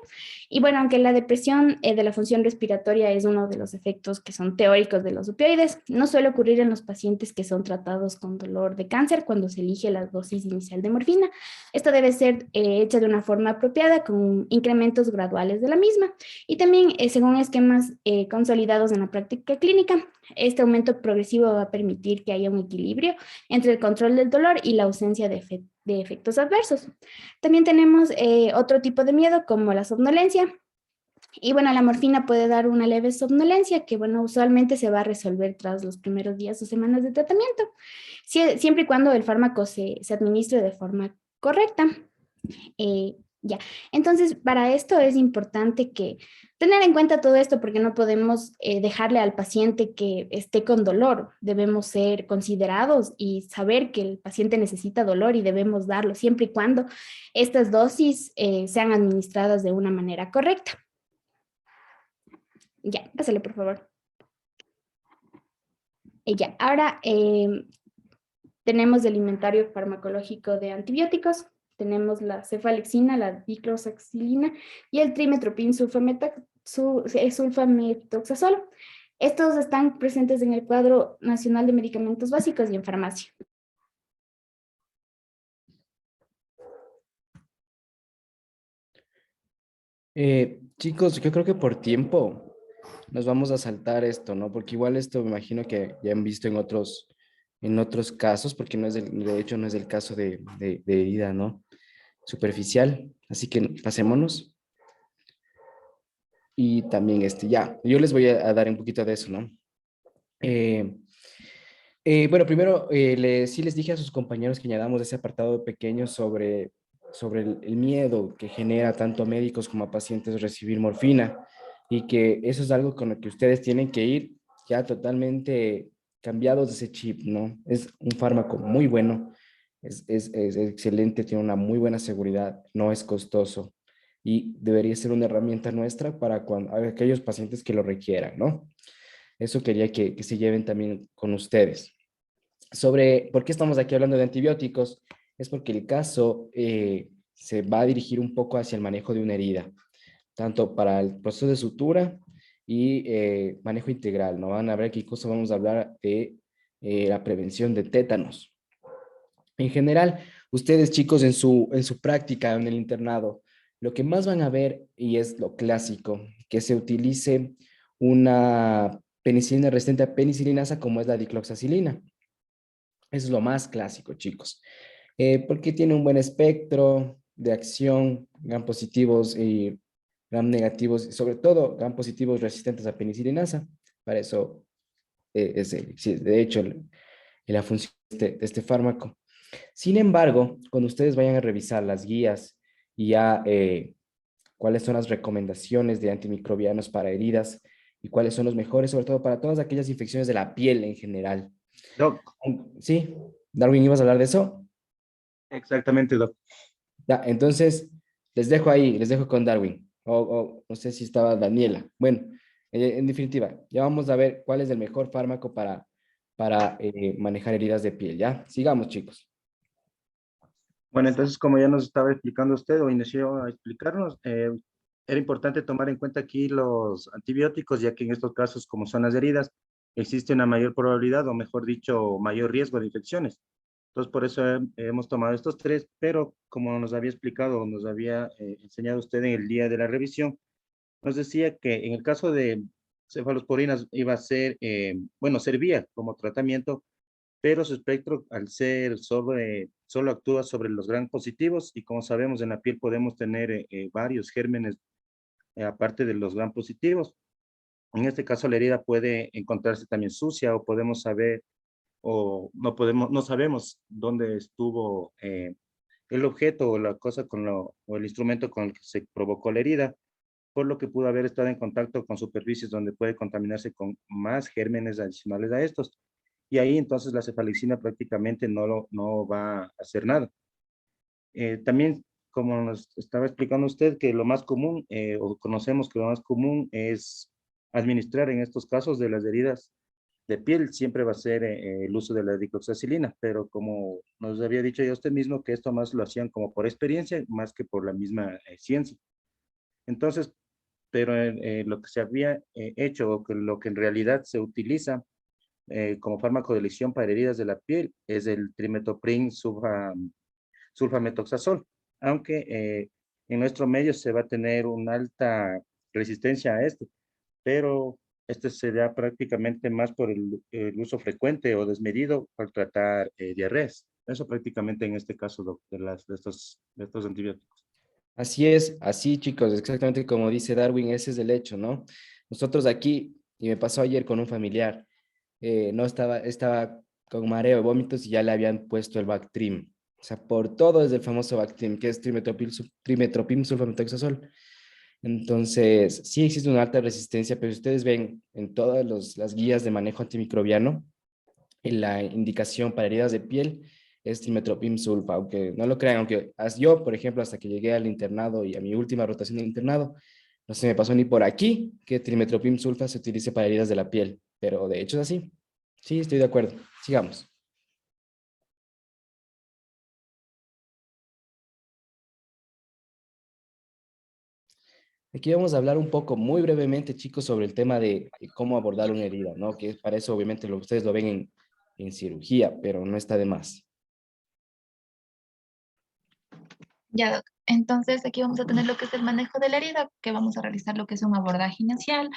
Y bueno, aunque la depresión de la función respiratoria es uno de los efectos que son teóricos de los opioides, no suele ocurrir en los pacientes que son tratados con dolor de cáncer cuando se elige la dosis inicial de morfina. Esto debe ser hecha de una forma apropiada con incrementos graduales de la misma y también según esquemas consolidados en la práctica clínica. Este aumento progresivo va a permitir que haya un equilibrio entre el control del dolor y la ausencia de efectos adversos. También tenemos otro tipo de miedo como la somnolencia. Y bueno, la morfina puede dar una leve somnolencia que, bueno, usualmente se va a resolver tras los primeros días o semanas de tratamiento, siempre y cuando el fármaco se administre de forma correcta. Ya, entonces para esto es importante que tener en cuenta todo esto porque no podemos dejarle al paciente que esté con dolor. Debemos ser considerados y saber que el paciente necesita dolor y debemos darlo siempre y cuando estas dosis sean administradas de una manera correcta. Ya, pásale por favor. Ya, ahora tenemos el inventario farmacológico de antibióticos. Tenemos la cefalexina, la dicloxacilina y el trimetoprim sulfametoxazolo. Estos están presentes en el cuadro nacional de medicamentos básicos y en farmacia. Chicos, yo creo que por tiempo nos vamos a saltar esto, ¿no? Porque igual esto me imagino que ya han visto en otros casos, porque no es de hecho no es el caso de herida, ¿no? Superficial. Así que pasémonos. Y también ya, yo les voy a dar un poquito de eso, ¿no? Eh, bueno, primero, sí les dije a sus compañeros que añadamos ese apartado pequeño sobre el miedo que genera tanto a médicos como a pacientes recibir morfina y que eso es algo con lo que ustedes tienen que ir ya totalmente cambiados de ese chip, ¿no? Es un fármaco muy bueno, es excelente, tiene una muy buena seguridad, no es costoso y debería ser una herramienta nuestra para aquellos pacientes que lo requieran, ¿no? Eso quería que se lleven también con ustedes. Sobre por qué estamos aquí hablando de antibióticos, es porque el caso se va a dirigir un poco hacia el manejo de una herida, tanto para el proceso de sutura y manejo integral, ¿no? Van a ver qué cosa vamos a hablar de la prevención de tétanos. En general, ustedes chicos en su práctica en el internado, lo que más van a ver, y es lo clásico, que se utilice una penicilina resistente a penicilinasa como es la dicloxacilina. Eso es lo más clásico, chicos. Porque tiene un buen espectro de acción, gram positivos y gram negativos, y sobre todo gram positivos resistentes a penicilinasa. Para eso sí, de hecho la función de este fármaco. Sin embargo, cuando ustedes vayan a revisar las guías y ya cuáles son las recomendaciones de antimicrobianos para heridas y cuáles son los mejores, sobre todo para todas aquellas infecciones de la piel en general. Doc, Sí, Darwin, ¿ibas a hablar de eso? exactamente, Doc. Ya, entonces, les dejo ahí, les dejo con Darwin. O no sé si estaba Daniela. Bueno, en definitiva, ya vamos a ver cuál es el mejor fármaco para manejar heridas de piel, ¿ya? Sigamos, chicos. Bueno, entonces, como ya nos estaba explicando usted o inició a explicarnos, era importante tomar en cuenta aquí los antibióticos, ya que en estos casos, como son las heridas, existe una mayor probabilidad, o mejor dicho, mayor riesgo de infecciones. Entonces, por eso hemos tomado estos tres, pero como nos había explicado, nos había enseñado usted en el día de la revisión, nos decía que en el caso de cefalosporinas iba a ser, bueno, servía como tratamiento, pero su espectro al ser solo actúa sobre los gram positivos y como sabemos en la piel podemos tener varios gérmenes aparte de los gram positivos. En este caso la herida puede encontrarse también sucia o podemos saber o no sabemos dónde estuvo el objeto o la cosa o el instrumento con el que se provocó la herida, por lo que pudo haber estado en contacto con superficies donde puede contaminarse con más gérmenes adicionales a estos. y ahí entonces la cefalicina prácticamente no va a hacer nada. También, como nos estaba explicando usted, que lo más común, o conocemos que lo más común es administrar en estos casos de las heridas de piel, siempre va a ser el uso de la dicloxacilina, pero como nos había dicho ya usted mismo, que esto más lo hacían como por experiencia, más que por la misma ciencia. Entonces, pero lo que se había hecho, o que lo que en realidad se utiliza como fármaco de elección para heridas de la piel, es el trimetoprim sulfametoxazol, aunque en nuestro medio se va a tener una alta resistencia a este, pero este se da prácticamente más por el uso frecuente o desmedido para tratar diarreas. Eso prácticamente en este caso, doc, de estos antibióticos. Así es, así chicos, exactamente como dice Darwin, ese es el hecho, ¿no? Nosotros aquí, y me pasó ayer con un familiar, no estaba con mareo, vómitos y ya le habían puesto el Bactrim. O sea, por todo es el famoso Bactrim, que es trimetoprim sulfametoxazol. Entonces, sí existe una alta resistencia, pero ustedes ven en todas las guías de manejo antimicrobiano, en la indicación para heridas de piel es trimetoprim sulfa, aunque no lo crean, aunque yo, por ejemplo, hasta que llegué al internado y a mi última rotación de internado, no se me pasó ni por aquí que trimetoprim sulfa se utilice para heridas de la piel, pero de hecho es así. Sí, estoy de acuerdo. Sigamos. Aquí vamos a hablar un poco, muy brevemente, chicos, sobre el tema de cómo abordar una herida, ¿no? Que para eso, obviamente, ustedes lo ven en cirugía, pero no está de más. Ya, doc. Entonces aquí vamos a tener lo que es el manejo de la herida, que vamos a realizar lo que es un abordaje inicial,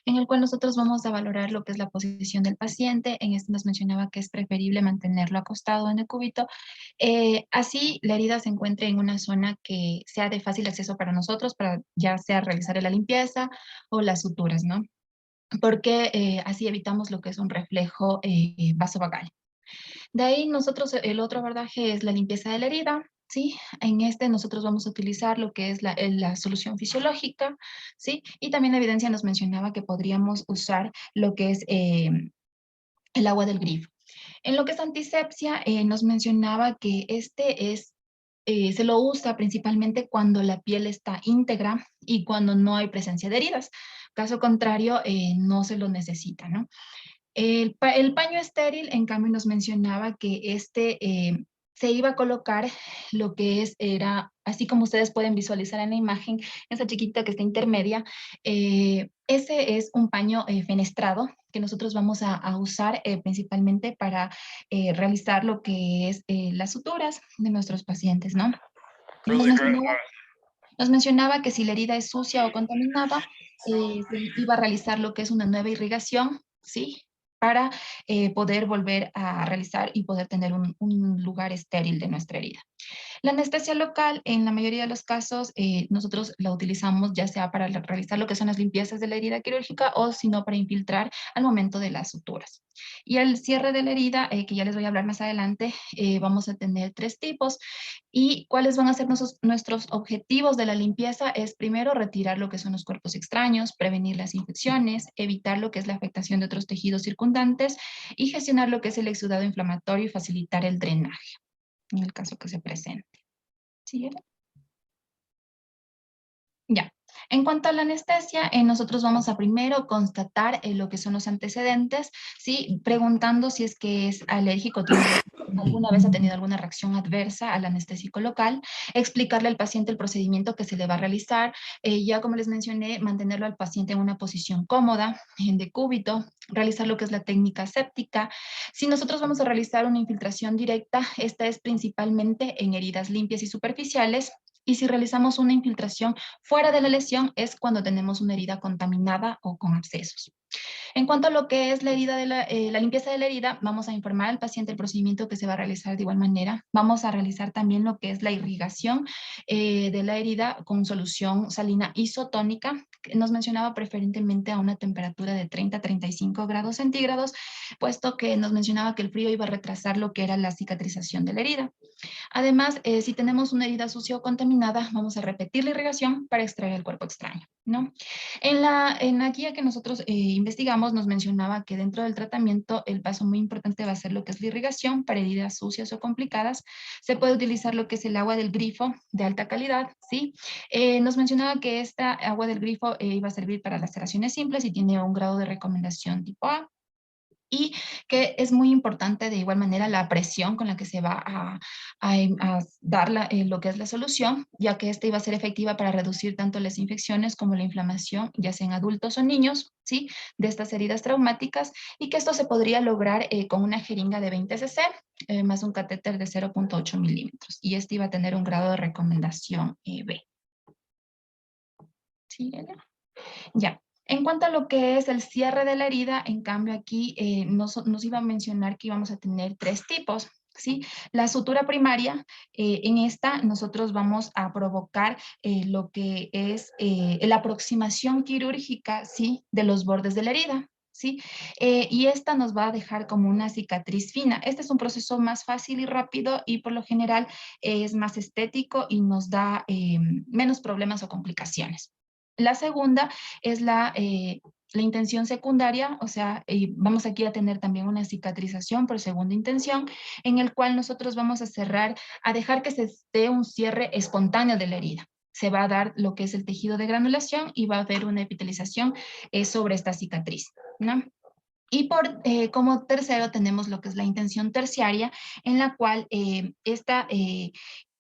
en el cual nosotros vamos a valorar lo que es la posición del paciente. En este nos mencionaba que es preferible mantenerlo acostado en el cúbito. Así la herida se encuentre en una zona que sea de fácil acceso para nosotros, para ya sea realizar la limpieza o las suturas, ¿no? Porque así evitamos lo que es un reflejo vasovagal. De ahí nosotros, el otro abordaje es la limpieza de la herida, ¿sí? En este nosotros vamos a utilizar lo que es la solución fisiológica, ¿sí? Y también la evidencia nos mencionaba que podríamos usar lo que es el agua del grifo. En lo que es antisepsia, nos mencionaba que se lo usa principalmente cuando la piel está íntegra y cuando no hay presencia de heridas. Caso contrario, no se lo necesita, ¿no? El paño estéril, en cambio, nos mencionaba que se iba a colocar lo que era, así como ustedes pueden visualizar en la imagen, esa chiquita que está intermedia, ese es un paño fenestrado que nosotros vamos a usar principalmente para realizar lo que es las suturas de nuestros pacientes, ¿no? Nos mencionaba que si la herida es sucia o contaminada, se iba a realizar lo que es una nueva irrigación, ¿sí? Para poder volver a realizar y poder tener un lugar estéril de nuestra herida. La anestesia local, en la mayoría de los casos, nosotros la utilizamos ya sea para realizar lo que son las limpiezas de la herida quirúrgica o si no para infiltrar al momento de las suturas. Y al cierre de la herida, que ya les voy a hablar más adelante, vamos a tener 3 tipos. ¿Y cuáles van a ser nuestros objetivos de la limpieza? Es primero retirar lo que son los cuerpos extraños, prevenir las infecciones, evitar lo que es la afectación de otros tejidos circundantes y gestionar lo que es el exudado inflamatorio y facilitar el drenaje en el caso que se presente. ¿Sí? Ya. En cuanto a la anestesia, nosotros vamos a primero constatar lo que son los antecedentes, ¿sí? Preguntando si es que es alérgico, alguna vez ha tenido alguna reacción adversa al anestésico local, explicarle al paciente el procedimiento que se le va a realizar, ya como les mencioné, mantenerlo al paciente en una posición cómoda, en decúbito, realizar lo que es la técnica séptica. Si nosotros vamos a realizar una infiltración directa, esta es principalmente en heridas limpias y superficiales. Y si realizamos una infiltración fuera de la lesión es cuando tenemos una herida contaminada o con abscesos. En cuanto a lo que es la herida la limpieza de la herida, vamos a informar al paciente el procedimiento que se va a realizar de igual manera. Vamos a realizar también lo que es la irrigación de la herida con solución salina isotónica, que nos mencionaba preferentemente a una temperatura de 30 a 35 grados centígrados, puesto que nos mencionaba que el frío iba a retrasar lo que era la cicatrización de la herida. Además, si tenemos una herida sucia o contaminada, vamos a repetir la irrigación para extraer el cuerpo extraño. ¿no? En la guía que nosotros investigamos nos mencionaba que dentro del tratamiento el paso muy importante va a ser lo que es la irrigación para heridas sucias o complicadas. Se puede utilizar lo que es el agua del grifo de alta calidad, ¿sí? Nos mencionaba que esta agua del grifo iba a servir para laceraciones simples y tiene un grado de recomendación tipo A. Y que es muy importante de igual manera la presión con la que se va a dar lo que es la solución, ya que esta iba a ser efectiva para reducir tanto las infecciones como la inflamación, ya sea en adultos o niños, ¿sí? De estas heridas traumáticas, y que esto se podría lograr con una jeringa de 20 cc, más un catéter de 0.8 milímetros, y este iba a tener un grado de recomendación B. ¿Sí, Elena? Ya. En cuanto a lo que es el cierre de la herida, en cambio aquí nos iba a mencionar que íbamos a tener 3 tipos, ¿sí? La sutura primaria, en esta nosotros vamos a provocar lo que es la aproximación quirúrgica, ¿sí? De los bordes de la herida, ¿sí? Y esta nos va a dejar como una cicatriz fina. Este es un proceso más fácil y rápido y por lo general es más estético y nos da menos problemas o complicaciones. La segunda es la intención secundaria, o sea, vamos aquí a tener también una cicatrización por segunda intención, en el cual nosotros vamos a cerrar, a dejar que se dé un cierre espontáneo de la herida. Se va a dar lo que es el tejido de granulación y va a haber una epitelización sobre esta cicatriz, ¿no? Y como tercero tenemos lo que es la intención terciaria, en la cual en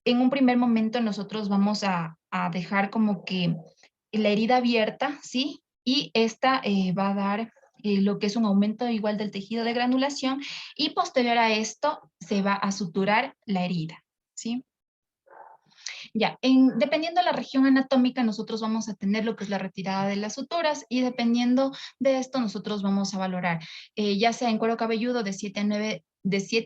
un primer momento nosotros vamos a dejar como que la herida abierta, ¿sí? Y esta va a dar lo que es un aumento igual del tejido de granulación, y posterior a esto se va a suturar la herida, ¿sí? Ya, dependiendo de la región anatómica, nosotros vamos a tener lo que es la retirada de las suturas, y dependiendo de esto nosotros vamos a valorar, ya sea en cuero cabelludo de 7 a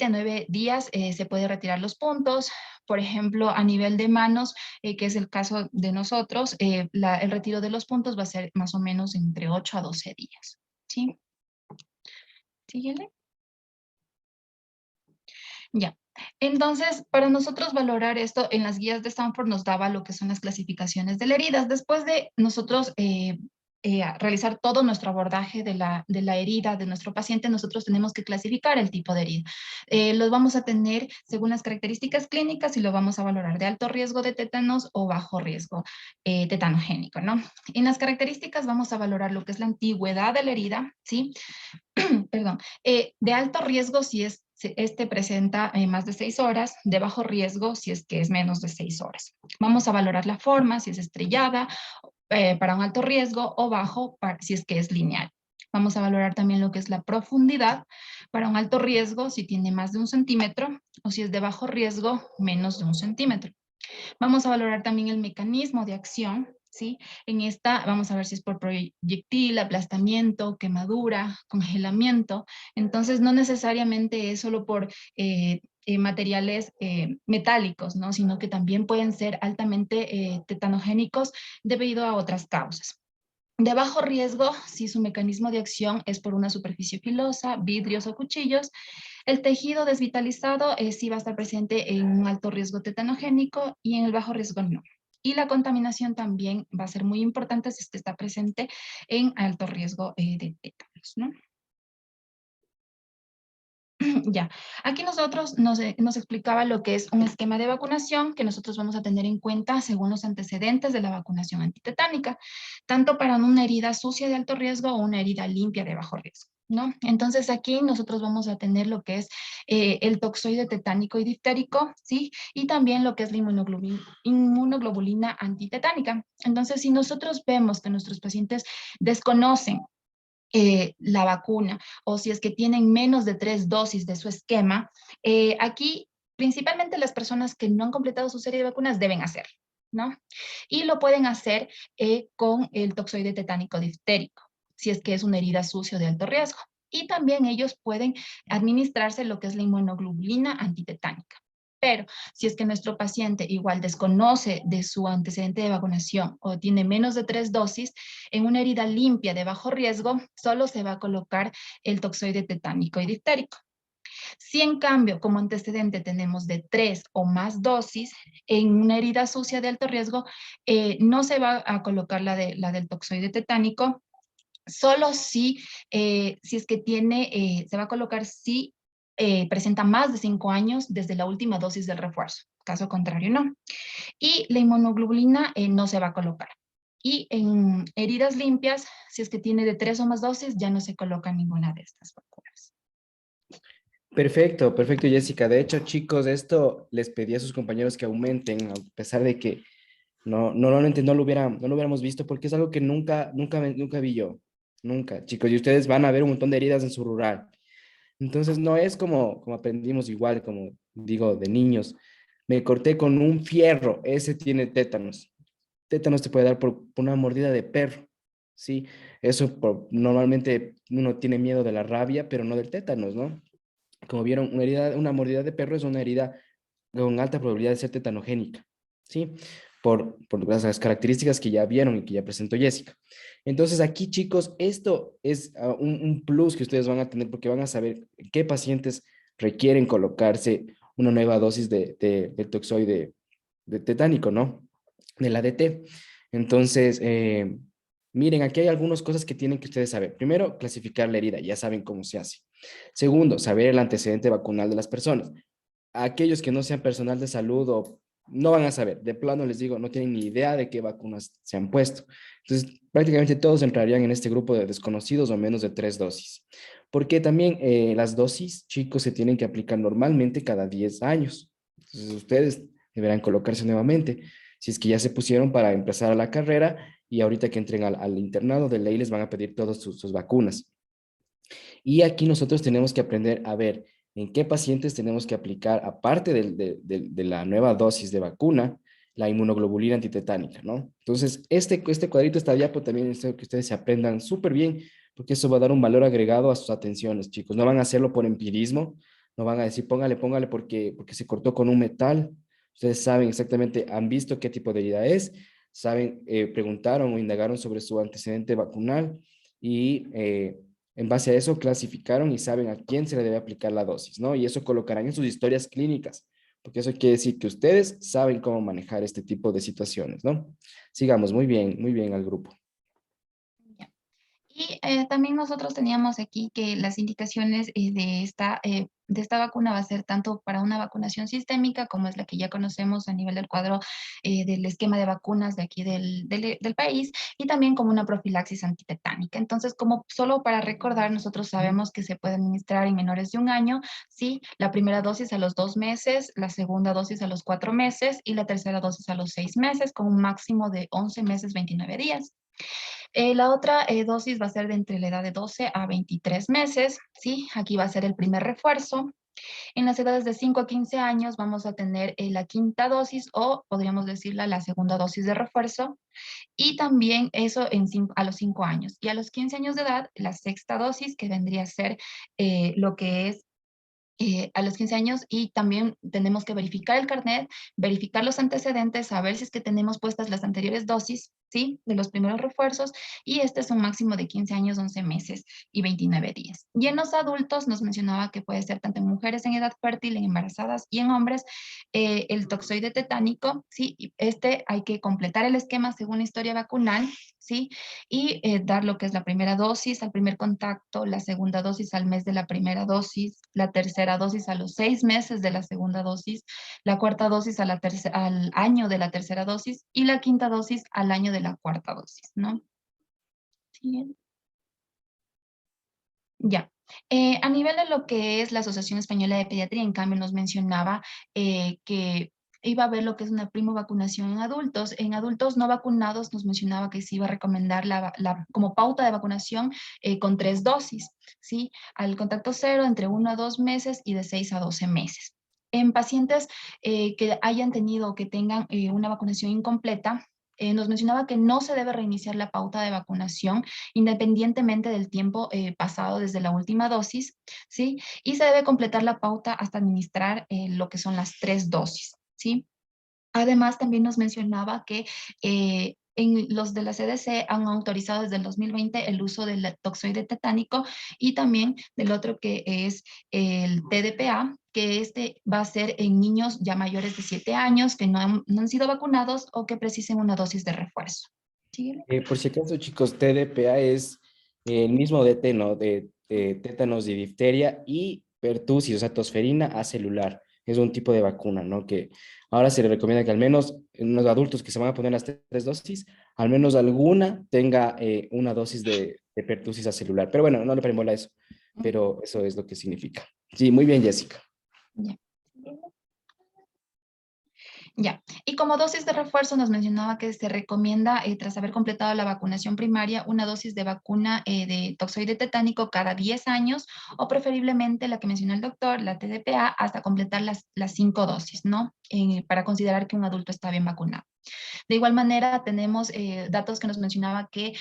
9 días se puede retirar los puntos. Por ejemplo, a nivel de manos, que es el caso de nosotros, el retiro de los puntos va a ser más o menos entre 8 a 12 días. ¿Sí? Síguele. Ya. Entonces, para nosotros valorar esto, en las guías de Stanford nos daba lo que son las clasificaciones de las heridas. Después de nosotros realizar todo nuestro abordaje de la herida de nuestro paciente, nosotros tenemos que clasificar el tipo de herida. Los vamos a tener según las características clínicas y lo vamos a valorar de alto riesgo de tétanos o bajo riesgo tetanogénico, ¿no? En las características vamos a valorar lo que es la antigüedad de la herida, ¿sí? Perdón, de alto riesgo si este presenta más de 6 horas, de bajo riesgo si es que es menos de 6 horas. Vamos a valorar la forma, si es estrellada para un alto riesgo, o bajo si es que es lineal. Vamos a valorar también lo que es la profundidad para un alto riesgo, si tiene más de 1 centímetro, o si es de bajo riesgo, menos de 1 centímetro. Vamos a valorar también el mecanismo de acción, ¿sí? En esta vamos a ver si es por proyectil, aplastamiento, quemadura, congelamiento. Entonces, no necesariamente es solo por materiales metálicos, ¿no? Sino que también pueden ser altamente tetanogénicos debido a otras causas. De bajo riesgo, si su mecanismo de acción es por una superficie filosa, vidrios o cuchillos. El tejido desvitalizado sí va a estar presente en un alto riesgo tetanogénico, y en el bajo riesgo no. Y la contaminación también va a ser muy importante si es que está presente en alto riesgo de tétanos, ¿no? Ya, aquí nosotros nos explicaba lo que es un esquema de vacunación que nosotros vamos a tener en cuenta según los antecedentes de la vacunación antitetánica, tanto para una herida sucia de alto riesgo o una herida limpia de bajo riesgo, ¿no? Entonces aquí nosotros vamos a tener lo que es el toxoide tetánico y diftérico, ¿sí? Y también lo que es la inmunoglobulina antitetánica. Entonces, si nosotros vemos que nuestros pacientes desconocen la vacuna, o si es que tienen menos de 3 dosis de su esquema, aquí principalmente las personas que no han completado su serie de vacunas deben hacerlo, ¿no? Y lo pueden hacer con el toxoide tetánico diftérico, si es que es una herida sucia de alto riesgo. Y también ellos pueden administrarse lo que es la inmunoglobulina antitetánica. Pero si es que nuestro paciente igual desconoce de su antecedente de vacunación o tiene menos de 3 dosis, en una herida limpia de bajo riesgo, solo se va a colocar el toxoide tetánico y diftérico. Si en cambio, como antecedente tenemos de 3 o más dosis, en una herida sucia de alto riesgo, no se va a colocar la del toxoide tetánico, solo si es que tiene, se va a colocar si presenta más de 5 años desde la última dosis del refuerzo. Caso contrario, no. Y la inmunoglobulina no se va a colocar. Y en heridas limpias, si es que tiene de 3 o más dosis, ya no se coloca ninguna de estas vacunas. Perfecto, perfecto, Jessica. De hecho, chicos, esto les pedí a sus compañeros que aumenten, a pesar de que normalmente no lo hubiéramos visto, porque es algo que nunca vi yo. Nunca, chicos. Y ustedes van a ver un montón de heridas en su rural. Entonces, no es como aprendimos igual, como digo, de niños. Me corté con un fierro, ese tiene tétanos. Tétanos te puede dar por una mordida de perro, ¿sí? Normalmente uno tiene miedo de la rabia, pero no del tétanos, ¿no? Como vieron, una mordida de perro es una herida con alta probabilidad de ser tetanogénica, ¿sí? Por las características que ya vieron y que ya presentó Jessica. Entonces aquí, chicos, esto es un plus que ustedes van a tener porque van a saber qué pacientes requieren colocarse una nueva dosis del toxoide de tetánico, ¿no? Del ADT. Entonces, miren, aquí hay algunas cosas que tienen que ustedes saber. Primero, clasificar la herida, ya saben cómo se hace. Segundo, saber el antecedente vacunal de las personas. Aquellos que no sean personal de salud o no van a saber, de plano les digo, no tienen ni idea de qué vacunas se han puesto. Entonces, prácticamente todos entrarían en este grupo de desconocidos o menos de 3 dosis. Porque también las dosis, chicos, se tienen que aplicar normalmente cada 10 años. Entonces, ustedes deberán colocarse nuevamente. Si es que ya se pusieron para empezar a la carrera y ahorita que entren al internado de ley les van a pedir todas sus vacunas. Y aquí nosotros tenemos que aprender a ver en qué pacientes tenemos que aplicar, aparte de la nueva dosis de vacuna, la inmunoglobulina antitetánica, ¿no? Entonces, este cuadrito, esta diapo también espero que ustedes se aprendan súper bien, porque eso va a dar un valor agregado a sus atenciones, chicos. No van a hacerlo por empirismo, no van a decir póngale porque se cortó con un metal. Ustedes saben exactamente, han visto qué tipo de herida es, saben, preguntaron o indagaron sobre su antecedente vacunal y en base a eso clasificaron y saben a quién se le debe aplicar la dosis, ¿no? Y eso colocarán en sus historias clínicas, porque eso quiere decir que ustedes saben cómo manejar este tipo de situaciones, ¿no? Sigamos, muy bien al grupo. Y también nosotros teníamos aquí que las indicaciones de esta vacuna va a ser tanto para una vacunación sistémica, como es la que ya conocemos a nivel del cuadro del esquema de vacunas de aquí del país, y también como una profilaxis antitetánica. Entonces, como solo para recordar, nosotros sabemos que se puede administrar en menores de 1 año, ¿sí? La primera dosis a los 2 meses, la segunda dosis a los 4 meses y la tercera dosis a los 6 meses, con un máximo de 11 meses, 29 días. La otra dosis va a ser de entre la edad de 12 a 23 meses, ¿sí? Aquí va a ser el primer refuerzo. En las edades de 5 a 15 años vamos a tener la quinta dosis o podríamos decirla la segunda dosis de refuerzo y también eso a los 5 años. Y a los 15 años de edad, la sexta dosis que vendría a ser lo que es a los 15 años y también tenemos que verificar el carnet, verificar los antecedentes, saber si es que tenemos puestas las anteriores dosis, ¿sí? De los primeros refuerzos y este es un máximo de 15 años, 11 meses y 29 días. Y en los adultos nos mencionaba que puede ser tanto en mujeres en edad fértil, en embarazadas y en hombres, el toxoide tetánico, ¿sí? Y este hay que completar el esquema según la historia vacunal, ¿sí? Y dar lo que es la primera dosis al primer contacto, la segunda dosis al mes de la primera dosis, la tercera dosis a los 6 meses de la segunda dosis, la cuarta dosis al año de la tercera dosis y la quinta dosis al año de la cuarta dosis, ¿no? Siguiente. Ya. A nivel de lo que es la Asociación Española de Pediatría, en cambio nos mencionaba que iba a haber lo que es una primovacunación en adultos. En adultos no vacunados nos mencionaba que se iba a recomendar como pauta de vacunación con 3 dosis, ¿sí? Al contacto cero entre 1 a 2 meses y de 6 a 12 meses. En pacientes que hayan tenido o que tengan una vacunación incompleta, nos mencionaba que no se debe reiniciar la pauta de vacunación independientemente del tiempo pasado desde la última dosis, ¿sí? Y se debe completar la pauta hasta administrar lo que son las 3 dosis, ¿sí? Además, también nos mencionaba que en los de la CDC han autorizado desde el 2020 el uso del toxoide tetánico y también del otro que es el TDPA, que este va a ser en niños ya mayores de 7 años que no han sido vacunados o que precisen una dosis de refuerzo. Síguele. Por si acaso, chicos, TDPA es el mismo DT, ¿no? De tétanos y difteria y pertusis, o sea, tosferina acelular. Es un tipo de vacuna, ¿no? Que ahora se le recomienda que al menos en los adultos que se van a poner las 3 dosis, al menos alguna tenga una dosis de pertusis acelular. Pero bueno, no le paremos a eso, pero eso es lo que significa. Sí, muy bien, Jessica. Ya. Ya, y como dosis de refuerzo nos mencionaba que se recomienda, tras haber completado la vacunación primaria, una dosis de vacuna de toxoide tetánico cada 10 años o preferiblemente la que mencionó el doctor, la TDPA, hasta completar las 5 dosis, ¿no? Para considerar que un adulto está bien vacunado. De igual manera, tenemos datos que nos mencionaba que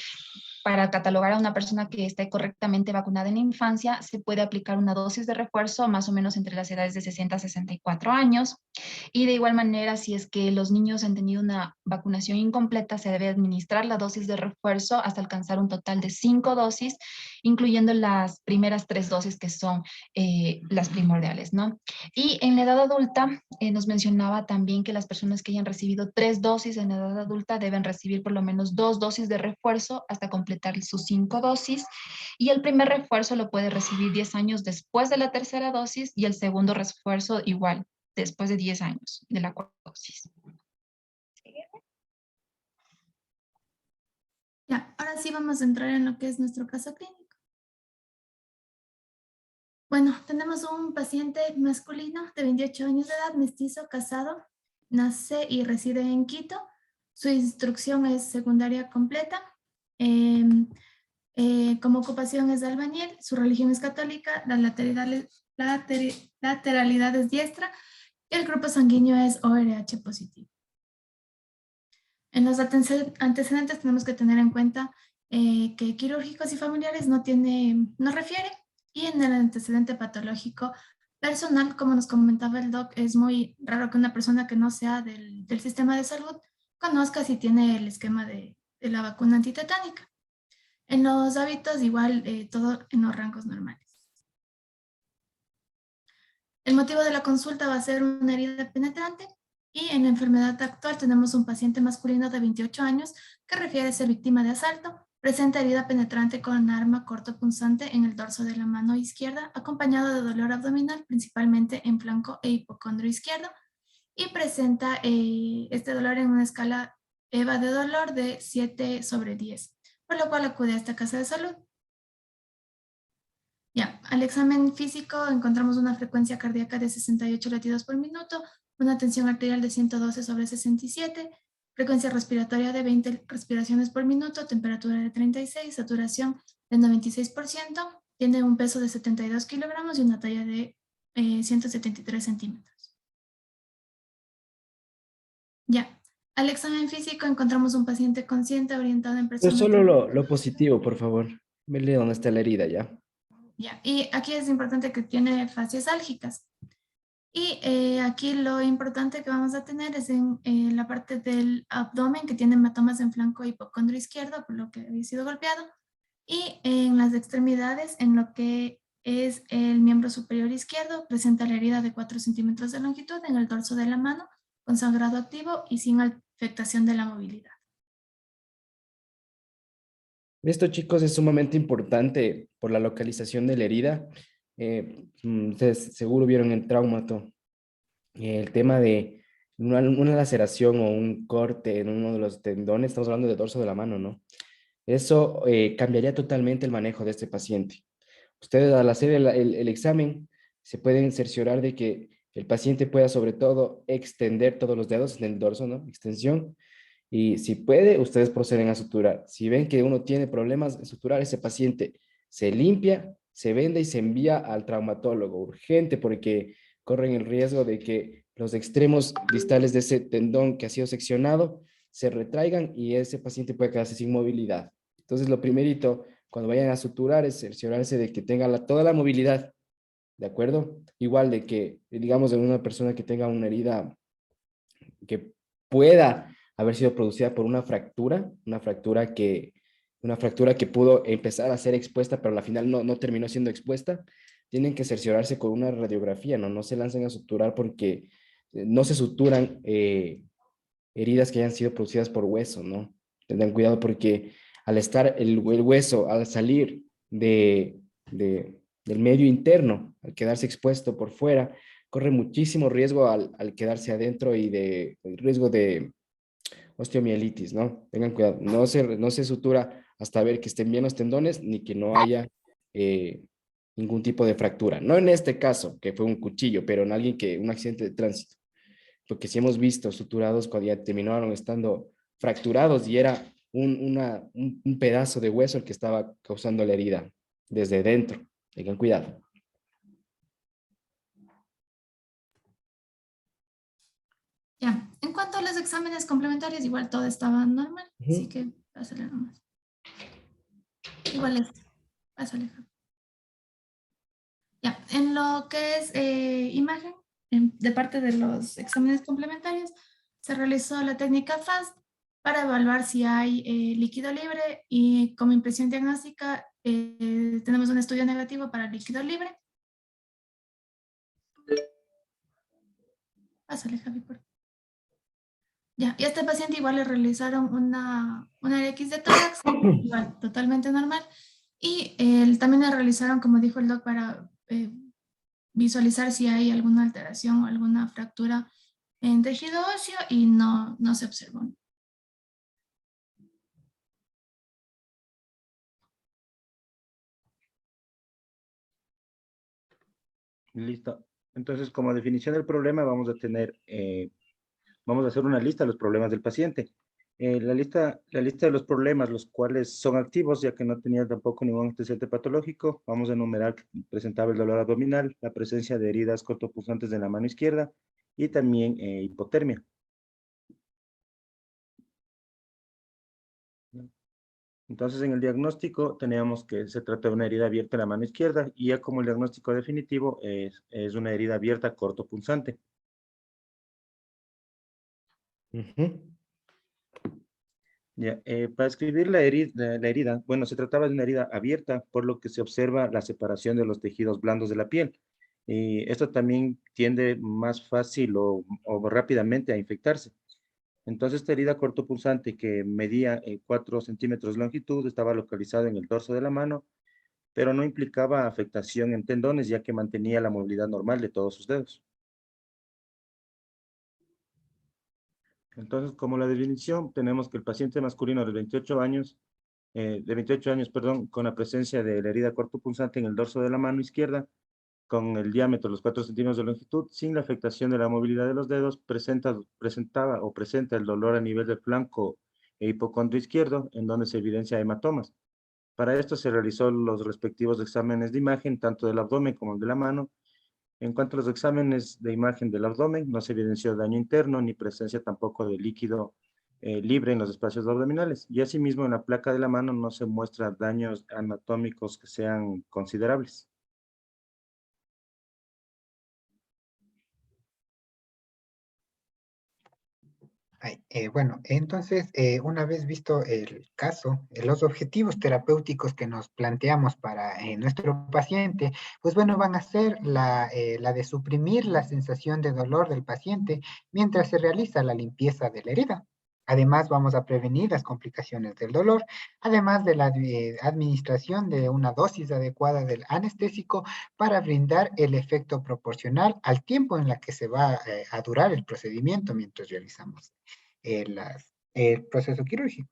para catalogar a una persona que esté correctamente vacunada en la infancia, se puede aplicar una dosis de refuerzo más o menos entre las edades de 60 a 64 años. Y de igual manera, si es que los niños han tenido una vacunación incompleta, se debe administrar la dosis de refuerzo hasta alcanzar un total de 5 dosis, incluyendo las primeras 3 dosis que son las primordiales, ¿no? Y en la edad adulta, nos mencionaba también que las personas que hayan recibido 3 dosis en la edad adulta deben recibir por lo menos 2 dosis de refuerzo hasta completar sus 5 dosis. Y el primer refuerzo lo puede recibir 10 años después de la tercera dosis y el segundo refuerzo igual después de 10 años de la cuarta dosis. Ya, ahora sí vamos a entrar en lo que es nuestro caso clínico. Bueno, tenemos un paciente masculino de 28 años de edad, mestizo, casado, nace y reside en Quito. Su instrucción es secundaria completa. Como ocupación es albañil, su religión es católica, la lateralidad es diestra y el grupo sanguíneo es ORH positivo. En los antecedentes tenemos que tener en cuenta que quirúrgicos y familiares no refiere, y en el antecedente patológico personal, como nos comentaba el doc, es muy raro que una persona que no sea del sistema de salud conozca si tiene el esquema de la vacuna antitetánica. En los hábitos igual todo en los rangos normales. El motivo de la consulta va a ser una herida penetrante. Y en la enfermedad actual tenemos un paciente masculino de 28 años que refiere ser víctima de asalto, presenta herida penetrante con arma cortopunzante en el dorso de la mano izquierda, acompañado de dolor abdominal, principalmente en flanco e hipocondrio izquierdo, y presenta este dolor en una escala EVA de dolor de 7/10, por lo cual acude a esta casa de salud. Ya, al examen físico encontramos una frecuencia cardíaca de 68 latidos por minuto, una tensión arterial de 112/67, frecuencia respiratoria de 20 respiraciones por minuto, temperatura de 36, saturación de 96%, tiene un peso de 72 kilogramos y una talla de 173 centímetros. Ya, al examen físico encontramos un paciente consciente orientado en Pero personas... solo lo positivo, por favor. Vele dónde está la herida ya. Ya, y aquí es importante que tiene fascias álgicas. Y aquí lo importante que vamos a tener es en la parte del abdomen, que tiene hematomas en flanco hipocondrio izquierdo, por lo que había sido golpeado, y en las extremidades, en lo que es el miembro superior izquierdo, presenta la herida de 4 centímetros de longitud en el dorso de la mano, con sangrado activo y sin afectación de la movilidad. Esto, chicos, es sumamente importante por la localización de la herida. Ustedes seguro vieron el traumato, el tema de una laceración o un corte en uno de los tendones, estamos hablando del dorso de la mano, ¿no? Eso cambiaría totalmente el manejo de este paciente. Ustedes al hacer el examen se pueden cerciorar de que el paciente pueda sobre todo extender todos los dedos en el dorso, ¿no? Extensión. Y si puede, ustedes proceden a suturar. Si ven que uno tiene problemas en suturar, ese paciente se limpia, se vende y se envía al traumatólogo urgente porque corren el riesgo de que los extremos distales de ese tendón que ha sido seccionado se retraigan y ese paciente puede quedarse sin movilidad. Entonces, lo primerito, cuando vayan a suturar, es cerciorarse de que tenga toda la movilidad, ¿de acuerdo? Igual de que, digamos, en una persona que tenga una herida que pueda haber sido producida por una fractura que pudo empezar a ser expuesta, pero al final no terminó siendo expuesta. Tienen que cerciorarse con una radiografía, no se lancen a suturar porque no se suturan heridas que hayan sido producidas por hueso, ¿no? Tengan cuidado porque al estar el hueso, al salir del medio interno, al quedarse expuesto por fuera, corre muchísimo riesgo al quedarse adentro y el riesgo de osteomielitis, ¿no? Tengan cuidado, no se sutura hasta ver que estén bien los tendones ni que no haya ningún tipo de fractura. No en este caso, que fue un cuchillo, pero en un accidente de tránsito. Porque sí hemos visto suturados cuando ya terminaron estando fracturados y era un pedazo de hueso el que estaba causando la herida desde dentro. Tengan cuidado. Ya, en cuanto a los exámenes complementarios, igual todo estaba normal, así que pásale nomás. Igual pásale. Ya, en lo que es imagen, de parte de los exámenes complementarios, se realizó la técnica FAST para evaluar si hay líquido libre y como impresión diagnóstica tenemos un estudio negativo para líquido libre. Pásale, Javi, por favor. Ya, y a este paciente igual le realizaron una RX de tórax, igual, totalmente normal. Y también le realizaron, como dijo el doc, para visualizar si hay alguna alteración o alguna fractura en tejido óseo y no se observó. Listo. Entonces, como definición del problema, vamos a hacer una lista de los problemas del paciente. La lista de los problemas, los cuales son activos, ya que no tenía tampoco ningún antecedente patológico, vamos a enumerar que presentaba el dolor abdominal, la presencia de heridas cortopunzantes de la mano izquierda y también hipotermia. Entonces, en el diagnóstico teníamos que se trata de una herida abierta en la mano izquierda y ya como el diagnóstico definitivo es una herida abierta cortopunzante. Ya, para escribir la herida, bueno, se trataba de una herida abierta, por lo que se observa la separación de los tejidos blandos de la piel. Y esto también tiende más fácil o rápidamente a infectarse. Entonces, esta herida cortopunzante que medía 4 centímetros de longitud estaba localizada en el dorso de la mano, pero no implicaba afectación en tendones, ya que mantenía la movilidad normal de todos sus dedos. Entonces, como la definición, tenemos que el paciente masculino de 28 años, perdón, con la presencia de la herida cortopunzante en el dorso de la mano izquierda, con el diámetro de los 4 centímetros de longitud, sin la afectación de la movilidad de los dedos, presenta el dolor a nivel del flanco e hipocondrio izquierdo, en donde se evidencia hematomas. Para esto se realizó los respectivos exámenes de imagen, tanto del abdomen como de la mano. En cuanto a los exámenes de imagen del abdomen, no se evidenció daño interno ni presencia tampoco de líquido libre en los espacios abdominales. Y asimismo, en la placa de la mano no se muestra daños anatómicos que sean considerables. Bueno, entonces, una vez visto el caso, los objetivos terapéuticos que nos planteamos para nuestro paciente, pues bueno, van a ser la de suprimir la sensación de dolor del paciente mientras se realiza la limpieza de la herida. Además, vamos a prevenir las complicaciones del dolor, además de la administración de una dosis adecuada del anestésico para brindar el efecto proporcional al tiempo en la que se va a durar el procedimiento mientras realizamos el proceso quirúrgico.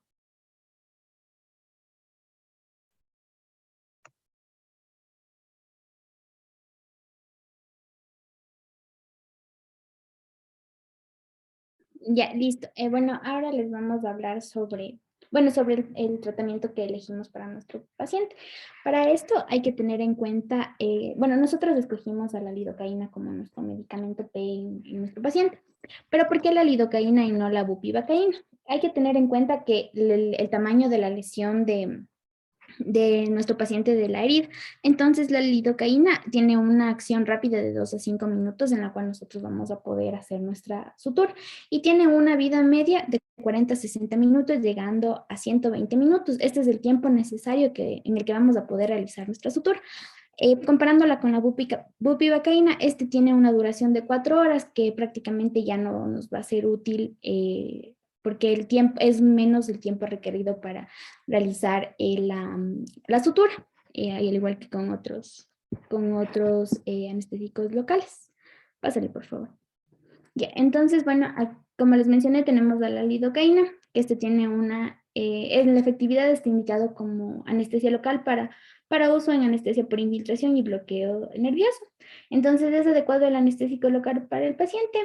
Ya, listo. Bueno, ahora les vamos a hablar sobre el tratamiento que elegimos para nuestro paciente. Para esto hay que tener en cuenta, bueno, nosotros escogimos a la lidocaína como nuestro medicamento P en nuestro paciente. Pero ¿por qué la lidocaína y no la bupivacaína? Hay que tener en cuenta que el tamaño de la lesión de nuestro paciente de la herida. Entonces, la lidocaína tiene una acción rápida de 2 a 5 minutos en la cual nosotros vamos a poder hacer nuestra sutura y tiene una vida media de 40 a 60 minutos, llegando a 120 minutos. Este es el tiempo necesario en el que vamos a poder realizar nuestra sutura. Comparándola con la bupivacaína, este tiene una duración de 4 horas que prácticamente ya no nos va a ser útil porque el tiempo es menos el tiempo requerido para realizar la sutura, al igual que con otros anestésicos locales. Pásale, por favor. Ya, entonces, bueno, como les mencioné, tenemos a la lidocaína, que este tiene la efectividad está indicado como anestesia local para uso en anestesia por infiltración y bloqueo nervioso. Entonces, ¿es adecuado el anestésico local para el paciente?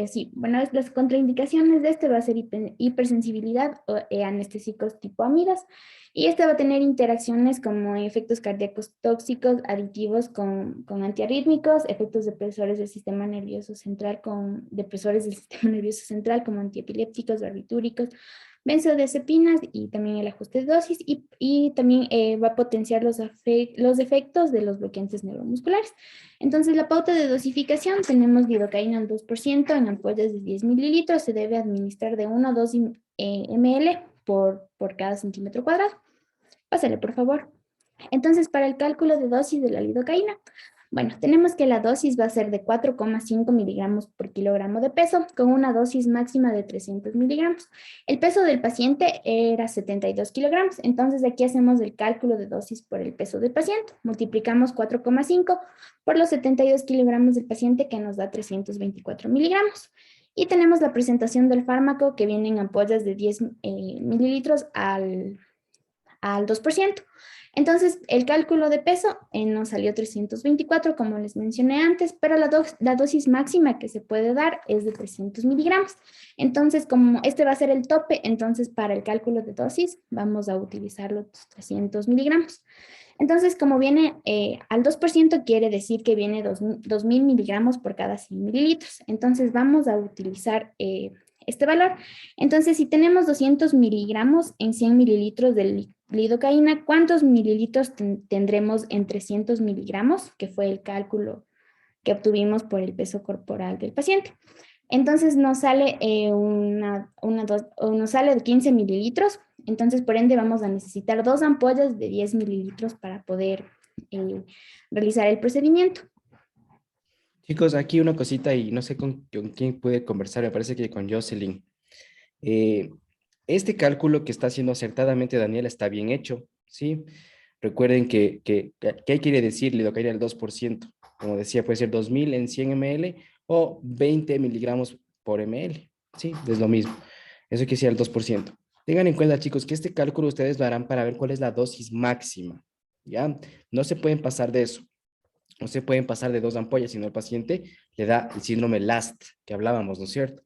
Sí, bueno, las contraindicaciones de este va a ser hipersensibilidad o anestésicos tipo amidas, y este va a tener interacciones como efectos cardíacos tóxicos, aditivos con antiarrítmicos, efectos depresores del sistema nervioso central con depresores del sistema nervioso central como antiepilépticos, barbitúricos, benzodiazepinas y también el ajuste de dosis y también va a potenciar los efectos de los bloqueantes neuromusculares. Entonces, la pauta de dosificación, tenemos lidocaína al 2% en ampollas de 10 mililitros, se debe administrar de 1 a 2 ml por cada centímetro cuadrado. Pásale, por favor. Entonces, para el cálculo de dosis de la lidocaína, bueno, tenemos que la dosis va a ser de 4,5 miligramos por kilogramo de peso, con una dosis máxima de 300 miligramos. El peso del paciente era 72 kilogramos, entonces aquí hacemos el cálculo de dosis por el peso del paciente. Multiplicamos 4,5 por los 72 kilogramos del paciente, que nos da 324 miligramos. Y tenemos la presentación del fármaco, que viene en ampollas de 10 mililitros al 2%. Entonces, el cálculo de peso nos salió 324, como les mencioné antes, pero la dosis máxima que se puede dar es de 300 miligramos. Entonces, como este va a ser el tope, entonces para el cálculo de dosis vamos a utilizar los 300 miligramos. Entonces, como viene al 2%, quiere decir que viene 2.000 miligramos por cada 100 mililitros. Entonces, vamos a utilizar este valor. Entonces, si tenemos 200 miligramos en 100 mililitros de lidocaína, ¿cuántos mililitros tendremos en 300 miligramos? Que fue el cálculo que obtuvimos por el peso corporal del paciente. Entonces, nos sale, nos sale de 15 mililitros. Entonces, por ende, vamos a necesitar 2 ampollas de 10 mililitros para poder realizar el procedimiento. Chicos, aquí una cosita y no sé con quién puede conversar, me parece que con Jocelyn. Este cálculo que está haciendo acertadamente Daniela está bien hecho, ¿sí? Recuerden que ¿qué quiere decir lidocaína al 2%? Como decía, puede ser 2.000 en 100 ml o 20 miligramos por ml, ¿sí? Es lo mismo. Eso quiere decir al 2%. Tengan en cuenta, chicos, que este cálculo ustedes lo harán para ver cuál es la dosis máxima, ¿ya? No se pueden pasar de eso. No se pueden pasar de 2 ampollas, sino el paciente le da el síndrome LAST, que hablábamos, ¿no es cierto?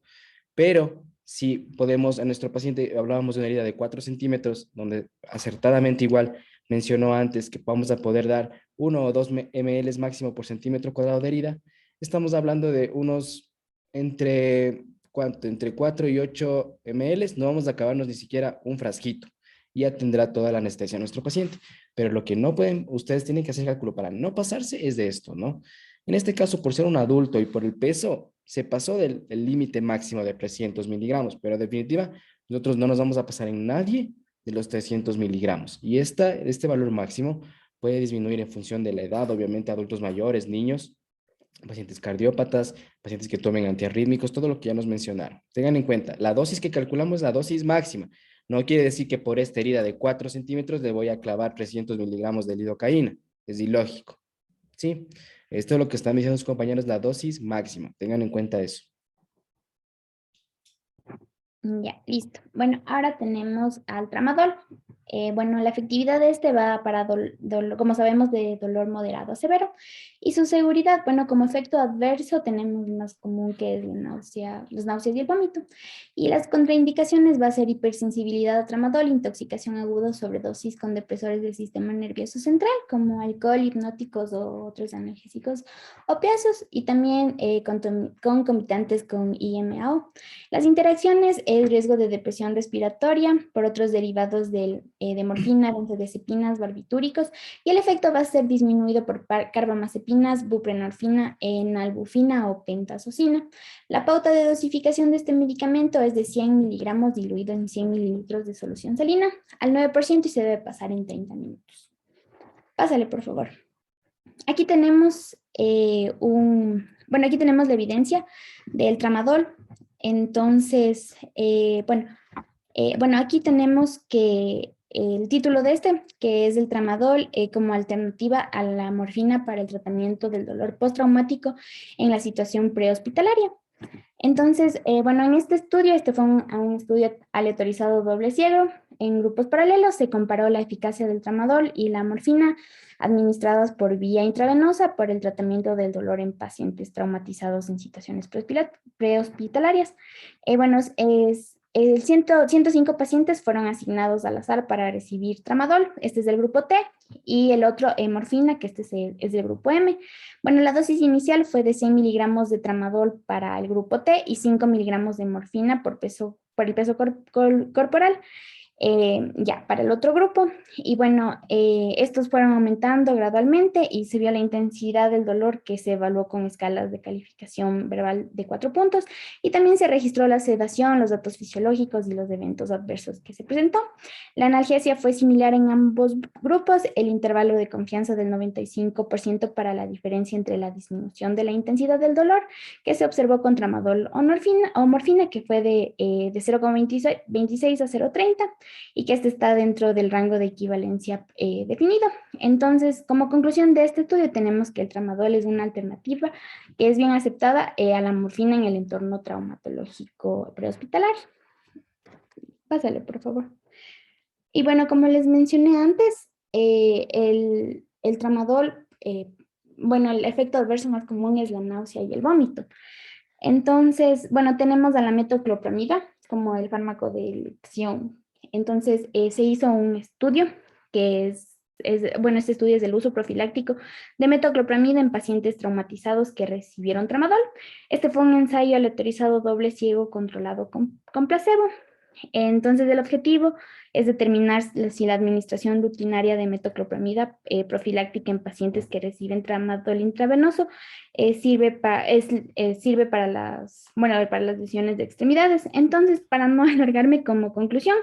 Pero si podemos, a nuestro paciente hablábamos de una herida de 4 centímetros, donde acertadamente igual mencionó antes que vamos a poder dar 1 o 2 ml máximo por centímetro cuadrado de herida, estamos hablando de unos entre 4 y 8 ml, no vamos a acabarnos ni siquiera un frasquito, y ya tendrá toda la anestesia nuestro paciente. Pero lo que no pueden, ustedes tienen que hacer cálculo para no pasarse es de esto, ¿no? En este caso, por ser un adulto y por el peso, se pasó del límite máximo de 300 miligramos, pero en definitiva, nosotros no nos vamos a pasar en nadie de los 300 miligramos. Y este valor máximo puede disminuir en función de la edad, obviamente adultos mayores, niños, pacientes cardiópatas, pacientes que tomen antiarrítmicos, todo lo que ya nos mencionaron. Tengan en cuenta, la dosis que calculamos es la dosis máxima. No quiere decir que por esta herida de 4 centímetros le voy a clavar 300 miligramos de lidocaína. Es ilógico. ¿Sí? Esto es lo que están diciendo sus compañeros, la dosis máxima. Tengan en cuenta eso. Ya, listo. Bueno, ahora tenemos al tramadol. Bueno, la efectividad de este va para, como sabemos, de dolor moderado a severo. Y su seguridad, bueno, como efecto adverso tenemos más común que es las náuseas y el vómito. Y las contraindicaciones va a ser hipersensibilidad a tramadol, intoxicación aguda o sobredosis con depresores del sistema nervioso central, como alcohol, hipnóticos o otros analgésicos opiáceos, y también concomitantes con IMAO. Las interacciones, el riesgo de depresión respiratoria por otros derivados del de morfina, benzodiazepinas, barbitúricos, y el efecto va a ser disminuido por carbamazepinas, buprenorfina, nalbufina o pentazocina. La pauta de dosificación de este medicamento es de 100 miligramos diluido en 100 mililitros de solución salina al 9% y se debe pasar en 30 minutos. Pásale, por favor. Aquí tenemos aquí tenemos la evidencia del tramadol. Entonces, aquí tenemos que el título de que es el tramadol como alternativa a la morfina para el tratamiento del dolor postraumático en la situación prehospitalaria. Entonces, en este estudio, fue un estudio aleatorizado doble ciego. En grupos paralelos se comparó la eficacia del tramadol y la morfina administradas por vía intravenosa por el tratamiento del dolor en pacientes traumatizados en situaciones prehospitalarias. 105 pacientes fueron asignados al azar para recibir tramadol, este es del grupo T, y el otro morfina, que es del grupo M. La dosis inicial fue de 100 miligramos de tramadol para el grupo T y 5 miligramos de morfina por el peso corporal. Para el otro grupo. Y estos fueron aumentando gradualmente y se vio la intensidad del dolor que se evaluó con escalas de calificación verbal de 4 puntos y también se registró la sedación, los datos fisiológicos y los eventos adversos que se presentó. La analgesia fue similar en ambos grupos, el intervalo de confianza del 95% para la diferencia entre la disminución de la intensidad del dolor que se observó con tramadol o morfina que fue de 0,26 a 0,30 y que está dentro del rango de equivalencia definido. Entonces, como conclusión de este estudio, tenemos que el tramadol es una alternativa que es bien aceptada a la morfina en el entorno traumatológico prehospitalario. Pásale, por favor. Y como les mencioné antes, el tramadol, el efecto adverso más común es la náusea y el vómito. Entonces, tenemos a la metoclopramida como el fármaco de elección. Entonces, se hizo un estudio que este estudio es del uso profiláctico de metoclopramida en pacientes traumatizados que recibieron tramadol. Este fue un ensayo aleatorizado doble ciego controlado con placebo. Entonces, el objetivo es determinar si la administración rutinaria de metoclopramida profiláctica en pacientes que reciben tramadol intravenoso sirve para las lesiones de extremidades. Entonces, para no alargarme, como conclusión,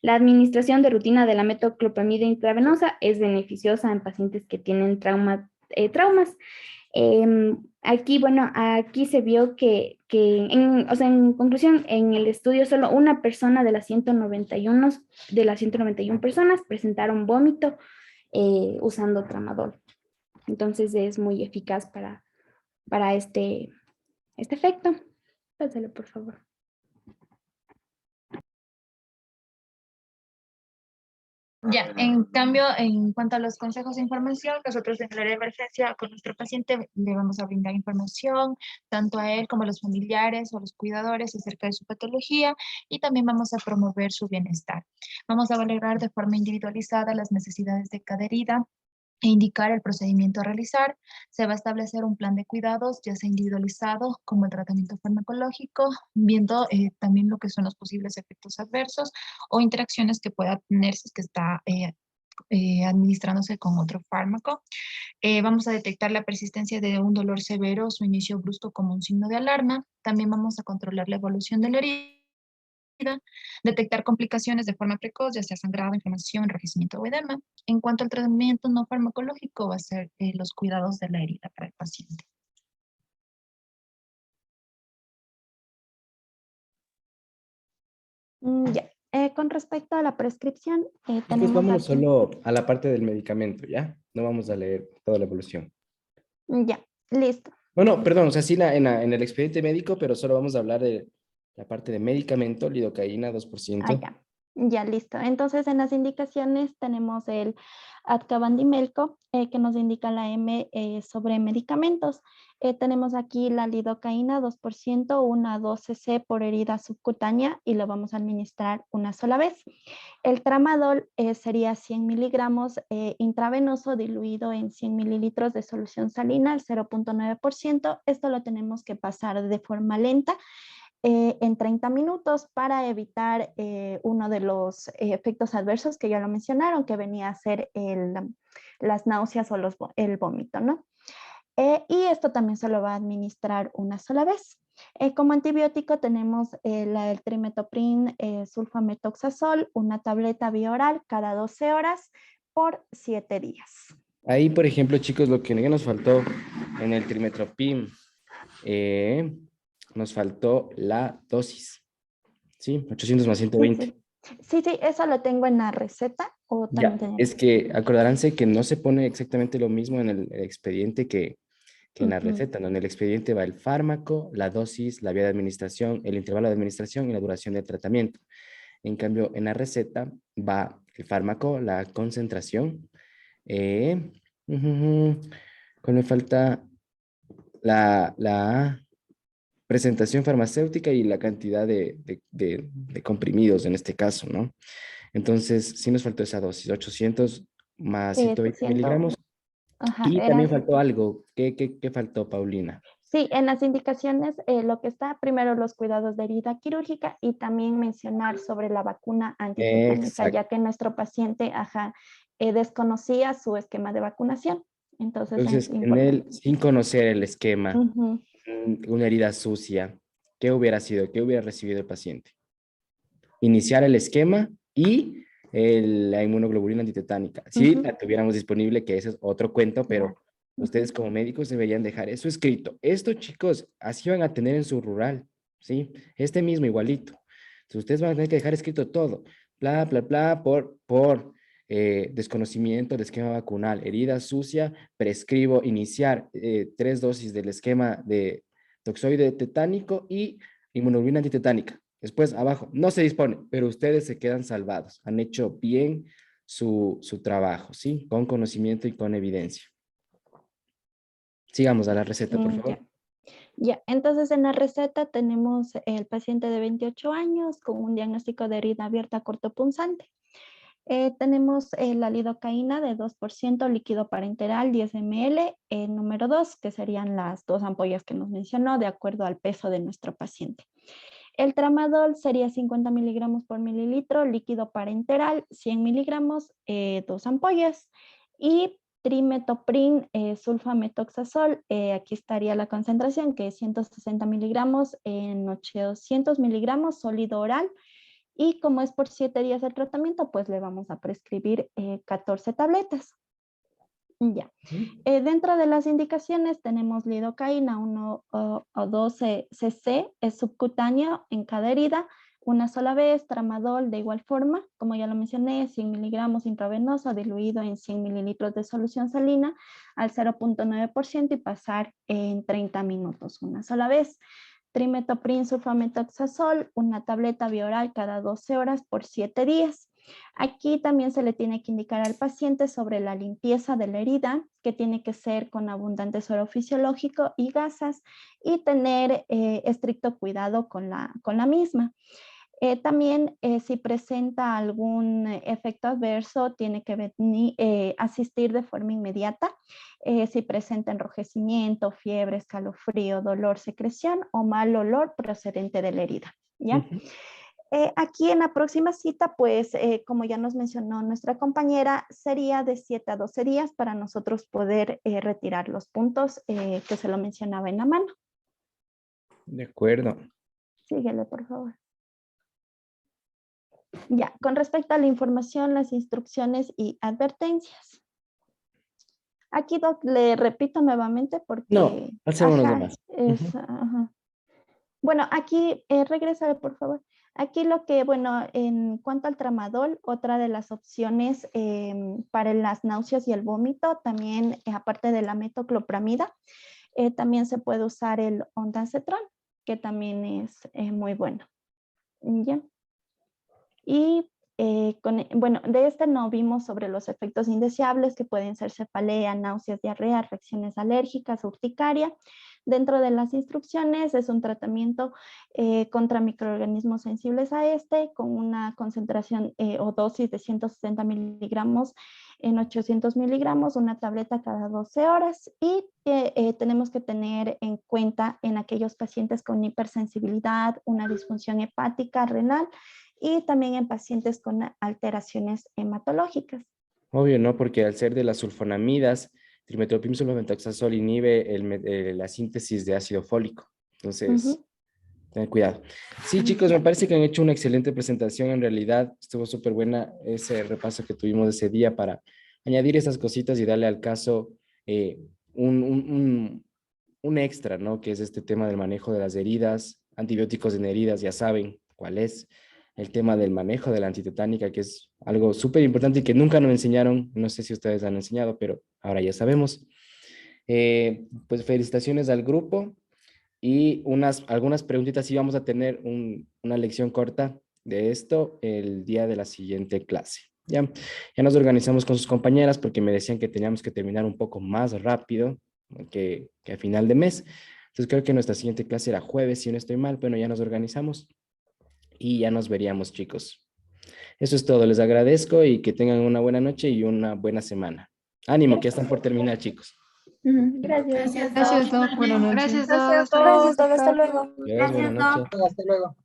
la administración de rutina de la metoclopramida intravenosa es beneficiosa en pacientes que tienen traumas. Aquí se vio que en conclusión, en el estudio solo una persona de las 191 personas presentaron vómito usando tramadol. Entonces es muy eficaz para este efecto. Pásalo, por favor. En cambio, en cuanto a los consejos de información, nosotros en el área de emergencia con nuestro paciente le vamos a brindar información, tanto a él como a los familiares o los cuidadores acerca de su patología y también vamos a promover su bienestar. Vamos a valorar de forma individualizada las necesidades de cada herida e indicar el procedimiento a realizar. Se va a establecer un plan de cuidados, ya sea individualizado como el tratamiento farmacológico, viendo también lo que son los posibles efectos adversos o interacciones que pueda tener si es que está administrándose con otro fármaco. Vamos a detectar la persistencia de un dolor severo o su inicio brusco como un signo de alarma. También vamos a controlar la evolución de la herida, detectar complicaciones de forma precoz, ya sea sangrado, inflamación, enrojecimiento o edema. En cuanto al tratamiento no farmacológico, va a ser los cuidados de la herida para el paciente. Con respecto a la prescripción, Entonces tenemos vámonos aquí... solo a la parte del medicamento, ¿ya? No vamos a leer toda la evolución. Ya, listo. Bueno, perdón, o sea, sí en el expediente médico, pero solo vamos a hablar de la parte de medicamento, lidocaína 2%. Ya, listo. Entonces, en las indicaciones tenemos el Adcabandimelco, que nos indica la M sobre medicamentos. Tenemos aquí la lidocaína 2%, una 12 cc por herida subcutánea y lo vamos a administrar una sola vez. El tramadol sería 100 miligramos intravenoso diluido en 100 mililitros de solución salina al 0,9%. Esto lo tenemos que pasar de forma lenta en 30 minutos para evitar uno de los efectos adversos que ya lo mencionaron, que venía a ser las náuseas o el vómito, ¿no? Y esto también se lo va a administrar una sola vez. Como antibiótico tenemos el trimetoprim, sulfametoxazol, una tableta bioral cada 12 horas por 7 días. Ahí, por ejemplo, chicos, lo que ya nos faltó en el trimetoprim, nos faltó la dosis, ¿sí? 800 más 120. Sí, eso lo tengo en la receta. O también Ya, tenemos. es que acordaránse que no se pone exactamente lo mismo en el expediente que en la receta, ¿no? En el expediente va el fármaco, la dosis, la vía de administración, el intervalo de administración y la duración del tratamiento. En cambio, en la receta va el fármaco, la concentración, ¿cuál me falta? La presentación farmacéutica y la cantidad de comprimidos en este caso, ¿no? Entonces, sí nos faltó esa dosis, 800 más 120 miligramos. Ajá, Y también faltó algo. ¿Qué faltó, Paulina? Sí, en las indicaciones lo que está primero los cuidados de herida quirúrgica y también mencionar sobre la vacuna antitetánica, ya que nuestro paciente desconocía su esquema de vacunación. Entonces en él, sin conocer el esquema, una herida sucia, ¿qué hubiera sido? ¿Qué hubiera recibido el paciente? Iniciar el esquema y la inmunoglobulina antitetánica. Si la tuviéramos disponible, que ese es otro cuento, pero ustedes como médicos deberían dejar eso escrito. Esto, chicos, así van a tener en su rural, ¿sí? Este mismo igualito. Entonces, ustedes van a tener que dejar escrito todo. Bla, bla, bla, por desconocimiento del esquema vacunal. Herida sucia, prescribo iniciar 3 dosis del esquema de toxoide tetánico y inmunoglobulina antitetánica. Después, abajo, no se dispone, pero ustedes se quedan salvados. Han hecho bien su trabajo, ¿sí? Con conocimiento y con evidencia. Sigamos a la receta, por favor. Ya, entonces en la receta tenemos el paciente de 28 años con un diagnóstico de herida abierta cortopunzante. Tenemos la lidocaína de 2% líquido parenteral 10 ml, número 2, que serían las 2 ampollas que nos mencionó de acuerdo al peso de nuestro paciente. El tramadol sería 50 miligramos por mililitro, líquido parenteral, 100 miligramos, 2 ampollas. Y trimetoprim, sulfametoxazol, aquí estaría la concentración, que es 160 miligramos en 800 miligramos sólido oral. Y como es por 7 días el tratamiento, pues le vamos a prescribir 14 tabletas. Ya. Dentro de las indicaciones tenemos lidocaína 1 o 12 cc, es subcutáneo en cada herida, una sola vez, tramadol de igual forma, como ya lo mencioné, 100 miligramos intravenoso diluido en 100 mililitros de solución salina al 0.9% y pasar en 30 minutos una sola vez. Trimetoprim sulfametoxazol, una tableta bioral cada 12 horas por 7 días. Aquí también se le tiene que indicar al paciente sobre la limpieza de la herida, que tiene que ser con abundante suero fisiológico y gasas, y tener estricto cuidado con la misma. También si presenta algún efecto adverso, tiene que venir, asistir de forma inmediata. Si presenta enrojecimiento, fiebre, escalofrío, dolor, secreción o mal olor procedente de la herida, ¿ya? Aquí en la próxima cita, pues, como ya nos mencionó nuestra compañera, sería de 7 a 12 días para nosotros poder retirar los puntos que se lo mencionaba en la mano. De acuerdo. Síguele, por favor. Ya, con respecto a la información, las instrucciones y advertencias. Aquí, Doc, le repito nuevamente porque... No, hacemos los demás. Bueno, aquí, regrésale, por favor. Aquí lo que, bueno, en cuanto al tramadol, otra de las opciones para las náuseas y el vómito, también, aparte de la metoclopramida, también se puede usar el ondansetron, que también es muy bueno. ¿Ya? Y bueno, de este no vimos sobre los efectos indeseables que pueden ser cefalea, náuseas, diarrea, reacciones alérgicas, urticaria. Dentro de las instrucciones es un tratamiento contra microorganismos sensibles a este con una concentración o dosis de 160 miligramos en 800 miligramos, una tableta cada 12 horas y tenemos que tener en cuenta en aquellos pacientes con hipersensibilidad, una disfunción hepática, renal y también en pacientes con alteraciones hematológicas. Obvio, ¿no? Porque al ser de las sulfonamidas, trimetioprim sulfametoxazol inhibe la síntesis de ácido fólico. Entonces, ten cuidado. Sí, chicos, me parece que han hecho una excelente presentación. En realidad, estuvo súper buena ese repaso que tuvimos ese día para añadir esas cositas y darle al caso un extra, ¿no? Que es este tema del manejo de las heridas, antibióticos en heridas, ya saben cuál es. El tema del manejo de la antitetánica, que es algo súper importante y que nunca nos enseñaron. No sé si ustedes han enseñado, pero ahora ya sabemos. Pues felicitaciones al grupo. Y algunas preguntitas, y vamos a tener una lección corta de esto el día de la siguiente clase. Ya nos organizamos con sus compañeras porque me decían que teníamos que terminar un poco más rápido que a final de mes. Entonces creo que nuestra siguiente clase era jueves, si no estoy mal. Bueno, ya nos organizamos y ya nos veríamos, chicos. Eso es todo. Les agradezco y que tengan una buena noche y una buena semana. Ánimo, que ya están por terminar, chicos. Gracias. Gracias, Doc. Buenas noches. Gracias, Doc. Gracias, Doc. Hasta luego. Adiós, buenas noches. Hasta luego.